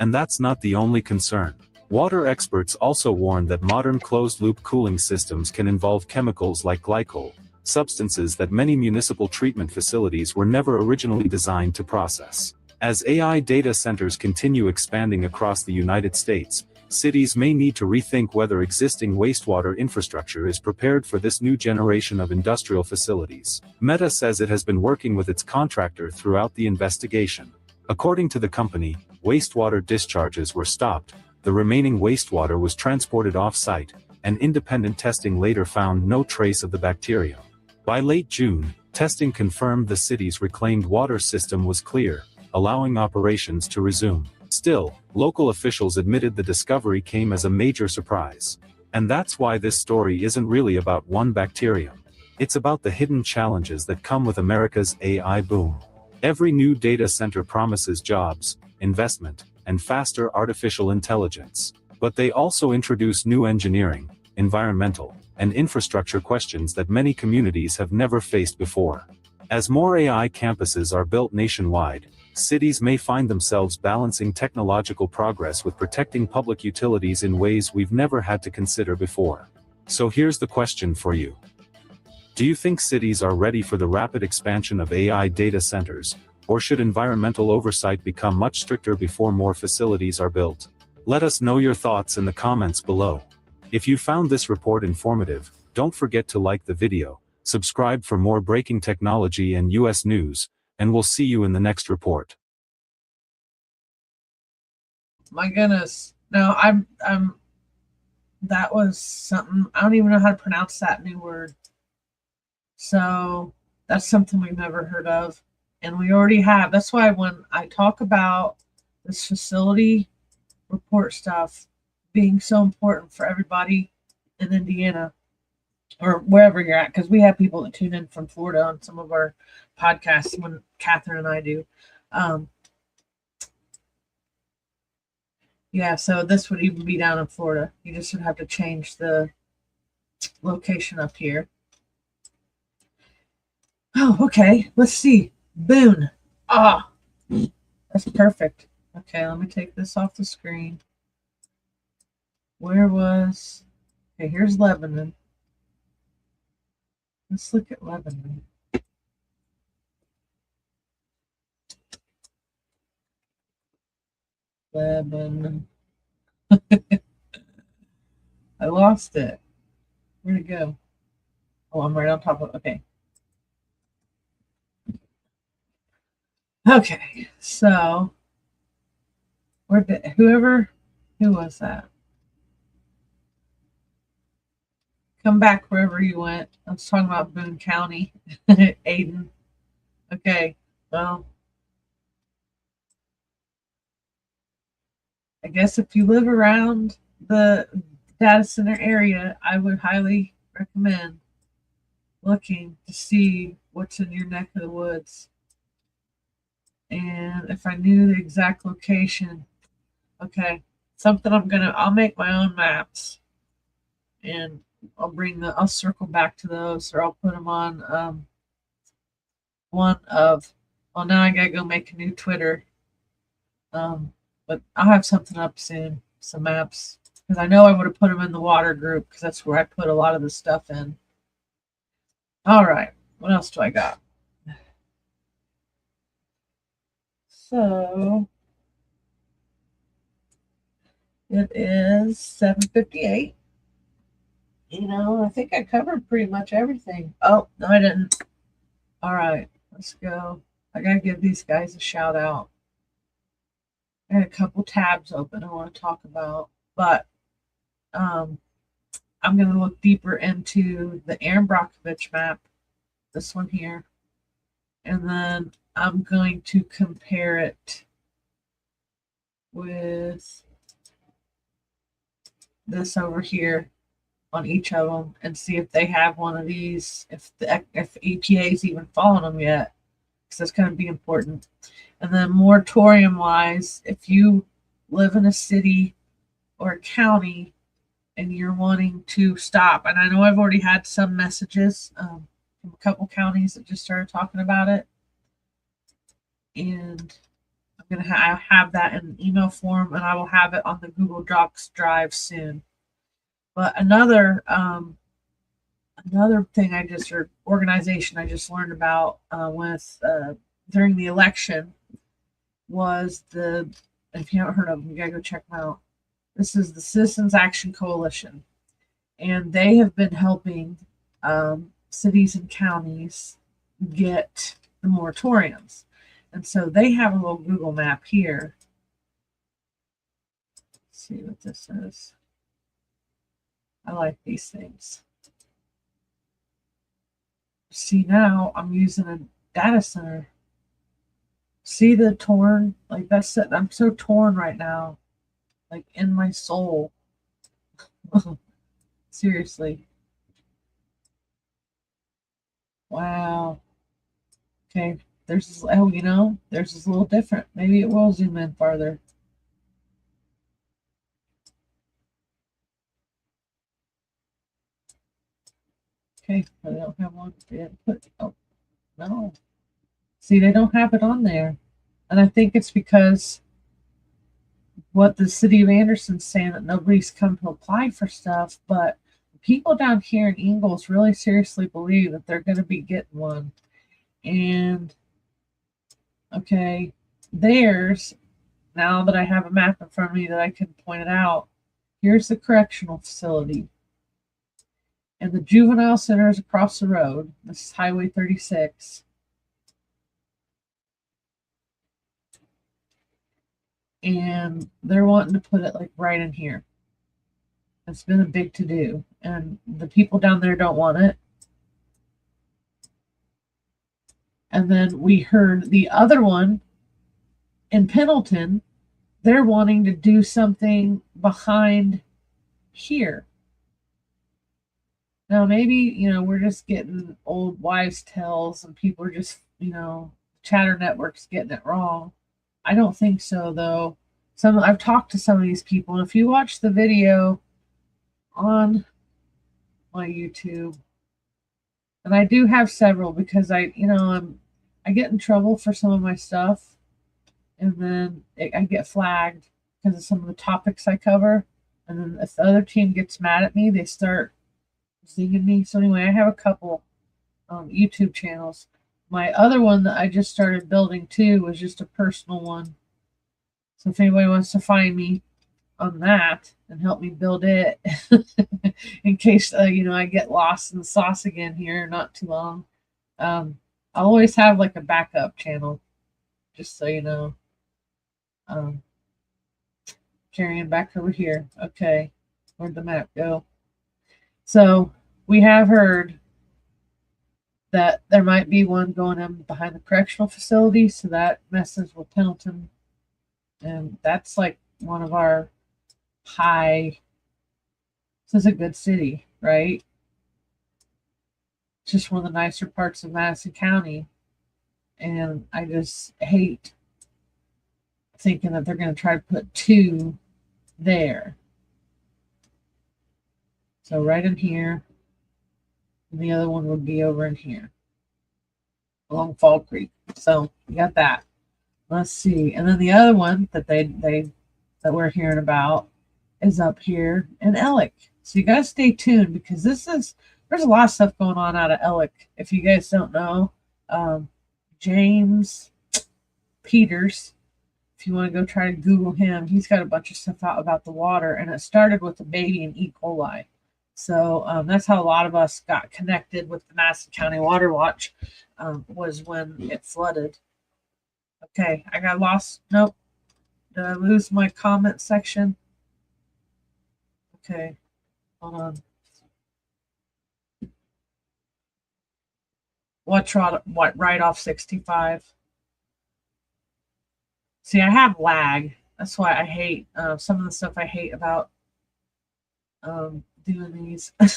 And that's not the only concern. Water experts also warned that modern closed-loop cooling systems can involve chemicals like glycol, substances that many municipal treatment facilities were never originally designed to process. As AI data centers continue expanding across the United States, cities may need to rethink whether existing wastewater infrastructure is prepared for this new generation of industrial facilities. Meta says it has been working with its contractor throughout the investigation. According to the company, wastewater discharges were stopped, the remaining wastewater was transported off-site, and independent testing later found no trace of the bacterium. By late June, testing confirmed the city's reclaimed water system was clear, allowing operations to resume. Still, local officials admitted the discovery came as a major surprise. And that's why this story isn't really about one bacterium. It's about the hidden challenges that come with America's AI boom. Every new data center promises jobs, investment, and faster artificial intelligence. But they also introduce new engineering, environmental, and infrastructure questions that many communities have never faced before. As more AI campuses are built nationwide, cities may find themselves balancing technological progress with protecting public utilities in ways we've never had to consider before. So here's the question for you. Do you think cities are ready for the rapid expansion of AI data centers, or should environmental oversight become much stricter before more facilities are built? Let us know your thoughts in the comments below. If you found this report informative, don't forget to like the video, subscribe for more breaking technology and US news, and we'll see you in the next report. My goodness. No, that was something. I don't even know how to pronounce that new word. So that's something we've never heard of. And we already have. That's why when I talk about this facility report stuff being so important for everybody in Indiana or wherever you're at, because we have people that tune in from Florida on some of our podcasts when Catherine and I do. Yeah, so this would even be down in Florida. You just would have to change the location up here. Oh, okay. Let's see. Boone. Ah, that's perfect. Okay, let me take this off the screen. Where was... Okay, here's Lebanon. Let's look at Lebanon. Lebanon. I lost it. Where'd it go? Oh, I'm right on top of it. Okay. Okay, so who was that? Come back wherever you went. I was talking about Boone County, Aiden. Okay, well, I guess if you live around the data center area, I would highly recommend looking to see what's in your neck of the woods. And if I knew the exact location, okay, something I'll make my own maps, and I'll circle back to those, or I'll put them on well, now I gotta go make a new Twitter. But I'll have something up soon, some maps, because I know I would have put them in the water group, because that's where I put a lot of the stuff in. All right, what else do I got? So it is 7:58. I think I covered pretty much everything. Oh, no, I didn't. All right, let's go. I gotta give these guys a shout out. I had a couple tabs open I want to talk about, but I'm going to look deeper into the Aaron Brockovich map, this one here, and then I'm going to compare it with this over here on each of them and see if they have one of these, if EPA is even following them yet, because that's going to be important. And then moratorium wise, if you live in a city or a county and you're wanting to stop, and I know I've already had some messages from a couple counties that just started talking about it, and I'm going to have that in an email form, and I will have it on the Google Docs drive soon. But another thing organization I just learned about during the election was if you haven't heard of them, you gotta go check them out. This is the Citizens Action Coalition, and they have been helping cities and counties get the moratoriums. And so they have a little Google map here. Let's see what this is. I like these things. See, now I'm using a data center. See the torn? Like that's it. I'm so torn right now. Like in my soul. Seriously. Wow. Okay. There's this, there's this a little different. Maybe it will zoom in farther. Okay, they don't have one. They didn't put, oh, no. See, they don't have it on there. And I think it's because what the city of Anderson's saying, that nobody's come to apply for stuff, but people down here in Ingalls really seriously believe that they're going to be getting one. And, okay, theirs now that I have a map in front of me that I can point it out, here's the correctional facility. And the juvenile center is across the road. This is Highway 36. And they're wanting to put it like right in here. It's been a big to-do. And the people down there don't want it. And then we heard the other one in Pendleton, they're wanting to do something behind here. Now, maybe, we're just getting old wives' tales and people are just, chatter networks getting it wrong. I don't think so, though. I've talked to some of these people, and if you watch the video on my YouTube, and I do have several because I get in trouble for some of my stuff, and then I get flagged because of some of the topics I cover, and then if the other team gets mad at me, they start zinging me. So anyway, I have a couple YouTube channels. My other one that I just started building too was just a personal one. So if anybody wants to find me on that and help me build it, in case I get lost in the sauce again here, not too long, I'll always have like a backup channel, just so you know. Carrying back over here. Okay, where'd the map go? So we have heard that there might be one going in behind the correctional facility, so that messes with Pendleton. And that's like one of our this is a good city, right? It's just one of the nicer parts of Madison County. And I just hate thinking that they're going to try to put two there. So right in here, and the other one would be over in here, along Fall Creek. So you got that. Let's see. And then the other one that that we're hearing about is up here in Ellick. So you gotta stay tuned because there's a lot of stuff going on out of Ellick. If you guys don't know, James Peters, if you want to go try to Google him, he's got a bunch of stuff out about the water, and it started with a baby in NICOLE. So that's how a lot of us got connected with the Madison County Water Watch, was when it flooded. Okay, I got lost. Nope. Did I lose my comment section? Okay, hold on. What right off 65? See, I have lag. That's why I hate some of the stuff I hate about doing these. I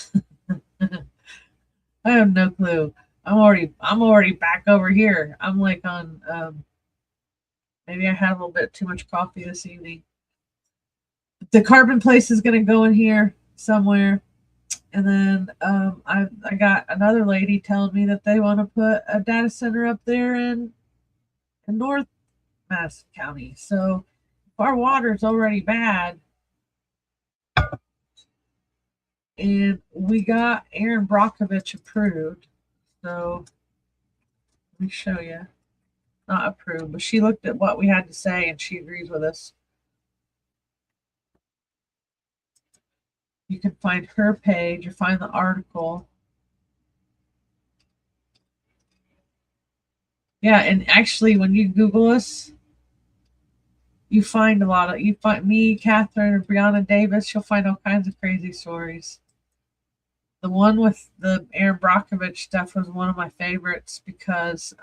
have no clue. I'm already back over here. I'm like on maybe I had a little bit too much coffee this evening. The carbon place is going to go in here somewhere. And then I got another lady telling me that they want to put a data center up there in North Madison County. So if our water is already bad, and we got Aaron Brockovich approved. So let me show you. Not approved, but she looked at what we had to say and she agrees with us. You can find her page or find the article. Yeah, and actually when you Google us, you find you find me, Catherine, or Brianna Davis, you'll find all kinds of crazy stories. The one with the Aaron Brockovich stuff was one of my favorites because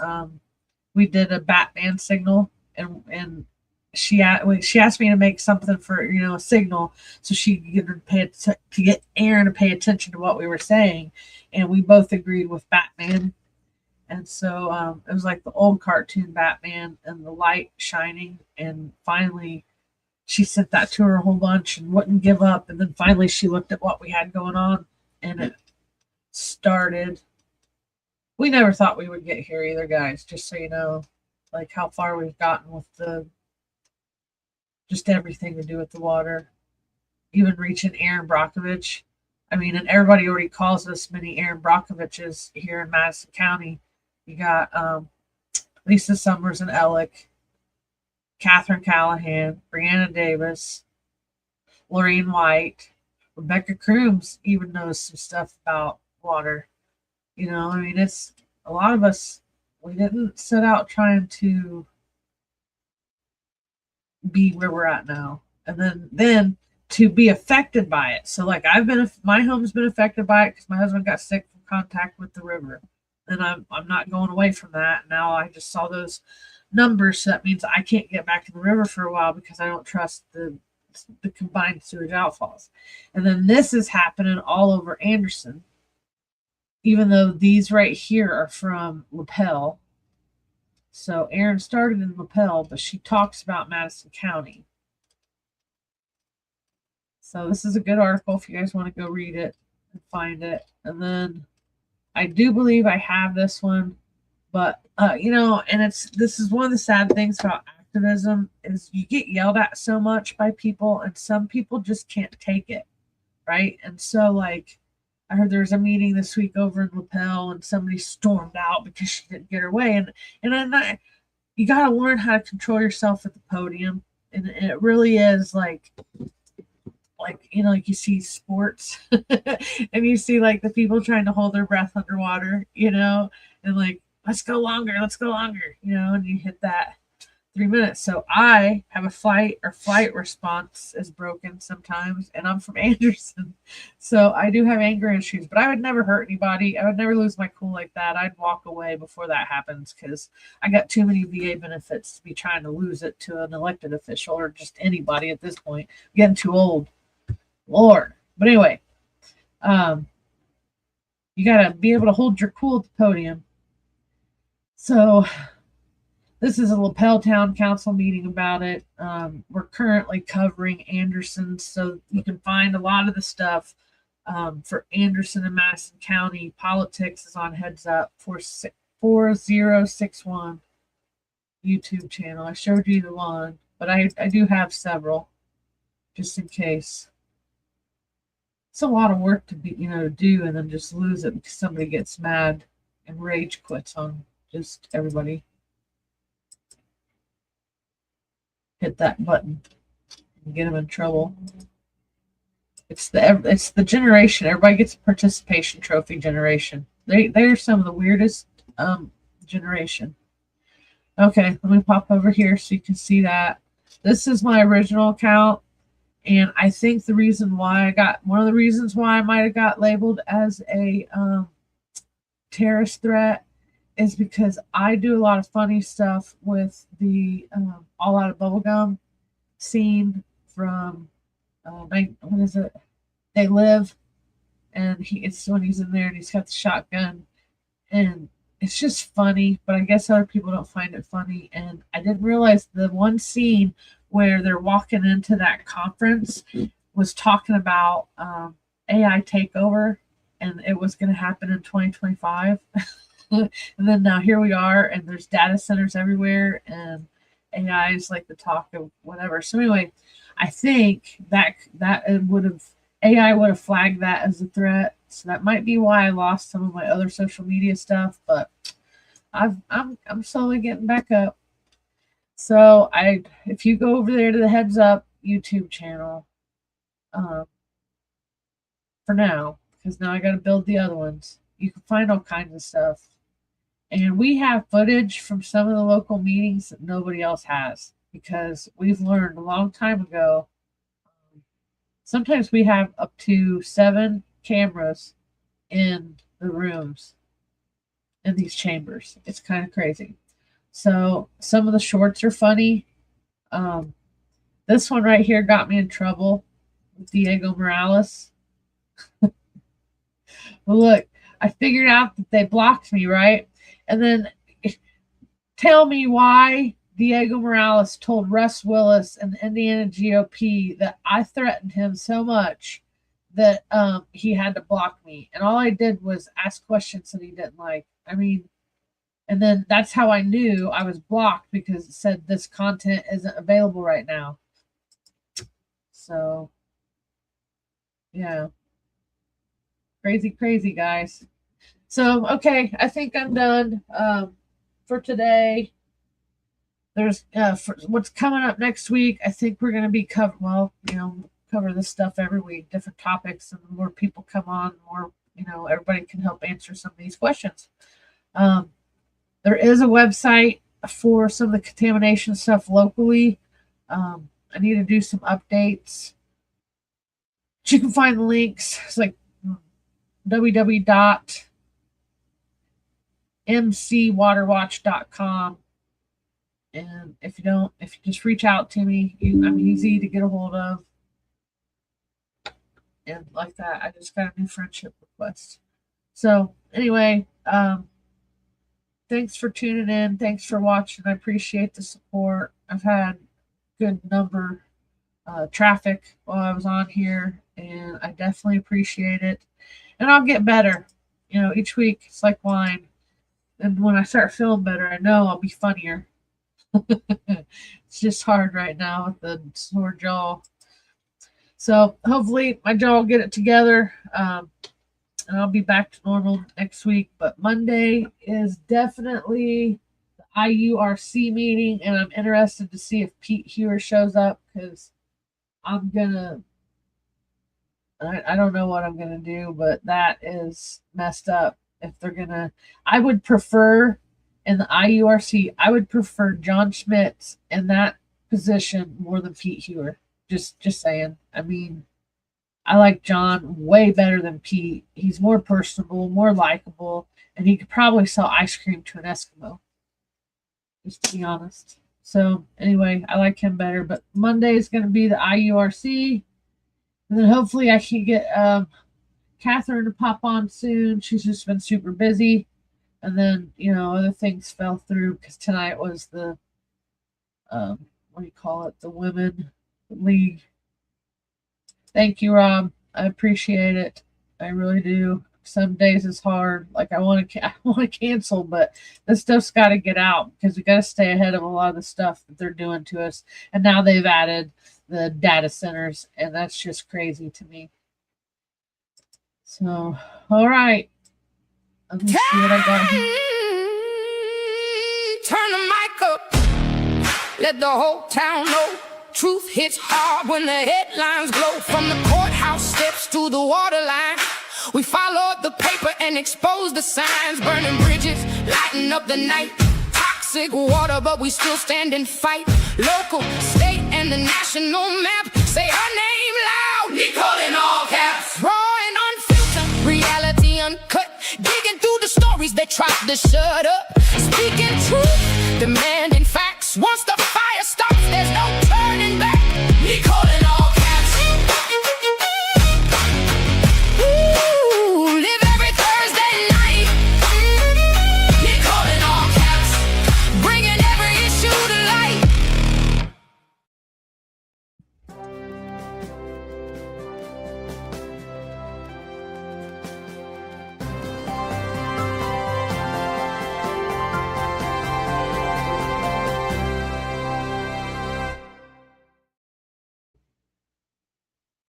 we did a Batman signal, and she asked me to make something for a signal so she could get Aaron to pay attention to what we were saying, and we both agreed with Batman. And so it was like the old cartoon Batman and the light shining, and finally she sent that to her a whole bunch and wouldn't give up, and then finally she looked at what we had going on and it started. We never thought we would get here either, guys, just so you know, like how far we've gotten with just everything to do with the water, even reaching Aaron Brockovich. I mean, and everybody already calls us many Aaron Brockoviches here in Madison County. You got Lisa Summers in Ellick, Catherine Callahan, Brianna Davis, Lorraine White, Rebecca Crooms even knows some stuff about water. You know, I mean, it's a lot of us, we didn't set out trying to be where we're at now. And then to be affected by it. So like my home's been affected by it because my husband got sick from contact with the river. And I'm not going away from that. Now I just saw those numbers. So that means I can't get back to the river for a while because I don't trust the combined sewage outfalls. And then this is happening all over Anderson, even though these right here are from LaPel. So Erin started in LaPel, but she talks about Madison County. So this is a good article if you guys want to go read it and find it. And then I do believe I have this one, but you know, and this is one of the sad things about activism is you get yelled at so much by people, and some people just can't take it, right? And so like I heard there was a meeting this week over in LaPel, and somebody stormed out because she didn't get her way, and I'm not. You got to learn how to control yourself at the podium, and it really is like you know, like you see sports and you see like the people trying to hold their breath underwater, you know, and like let's go longer, you know, and you hit that 3 minutes. So I have a flight response is broken sometimes, and I'm from Anderson, so I do have anger issues, but I would never hurt anybody. I would never lose my cool like that. I'd walk away before that happens because I got too many VA benefits to be trying to lose it to an elected official or just anybody at this point. I'm getting too old, Lord. But anyway, you got to be able to hold your cool at the podium. So this is a LaPel Town Council meeting about it. We're currently covering Anderson, so you can find a lot of the stuff for Anderson and Madison County. Politics is on Heads Up 4061 YouTube channel. I showed you the one, but I do have several just in case. It's a lot of work to be, you know, to do and then just lose it because somebody gets mad and rage quits on just everybody. Hit that button and get them in trouble. It's the generation. Everybody gets a participation trophy generation. They're some of the weirdest generation. Okay, let me pop over here so you can see that. This is my original account, and I think one of the reasons why I might have got labeled as a terrorist threat is because I do a lot of funny stuff with the All Out of Bubblegum scene from what is it? They Live, and it's when he's in there and he's got the shotgun, and it's just funny, but I guess other people don't find it funny. And I didn't realize the one scene where they're walking into that conference was talking about AI takeover, and it was going to happen in 2025. And then now here we are, and there's data centers everywhere, and AI is like the talk of whatever. So anyway, I think that AI would have flagged that as a threat. So that might be why I lost some of my other social media stuff, but I'm slowly getting back up. So if you go over there to the Heads Up YouTube channel, for now, because now I got to build the other ones, you can find all kinds of stuff. And we have footage from some of the local meetings that nobody else has, because we've learned a long time ago. Sometimes we have up to 7 cameras in the rooms in these chambers. It's kind of crazy. So some of the shorts are funny. This one right here got me in trouble with Diego Morales. Well, look, I figured out that they blocked me, right? And then tell me why Diego Morales told Russ Willis and the Indiana GOP that I threatened him so much that he had to block me. And all I did was ask questions that he didn't like. I mean, and then that's how I knew I was blocked, because it said this content isn't available right now. So, yeah. Crazy, guys. So, okay, I think I'm done for today. there's for what's coming up next week. I think we're going to be cover this stuff every week, different topics, and the more people come on, the more everybody can help answer some of these questions. There is a website for some of the contamination stuff locally. I need to do some updates. You can find the links. It's like www.mcwaterwatch.com. And if you just reach out to me, I'm easy to get a hold of. And like that, I just got a new friendship request. So anyway, thanks for tuning in. Thanks for watching. I appreciate the support. I've had good number traffic while I was on here, and I definitely appreciate it. And I'll get better. Each week it's like wine. And when I start feeling better, I know I'll be funnier. It's just hard right now with the sore jaw. So hopefully my jaw will get it together, and I'll be back to normal next week. But Monday is definitely the IURC meeting, and I'm interested to see if Pete Hewer shows up, because I don't know what I'm gonna do, but that is messed up. If they're gonna, I would prefer in the IURC, I would prefer John Schmitz in that position more than Pete Hewer. Just saying. I mean, I like John way better than Pete. He's more personable, more likable, and he could probably sell ice cream to an Eskimo. Just to be honest. So anyway, I like him better. But Monday is going to be the IURC, and then hopefully I can get Catherine to pop on soon. She's just been super busy. And then, other things fell through because tonight was the, the Women League. Thank you, Rob. I appreciate it. I really do. Some days it's hard. Like I want to cancel, but this stuff's got to get out because we got to stay ahead of a lot of the stuff that they're doing to us. And now they've added the data centers, and that's just crazy to me. So, all right. Let me see what I got here. Turn the mic up. Let the whole town know. Truth hits hard when the headlines glow. From the courthouse steps to the water line, we followed the paper and exposed the signs. Burning bridges, lighting up the night. Toxic water, but we still stand and fight. Local, state, and the national map. Say her name loud. NICOLE in all caps. Raw and unfiltered, reality uncut. Digging through the stories they tried to shut up. Speaking truth, demanding facts. Once the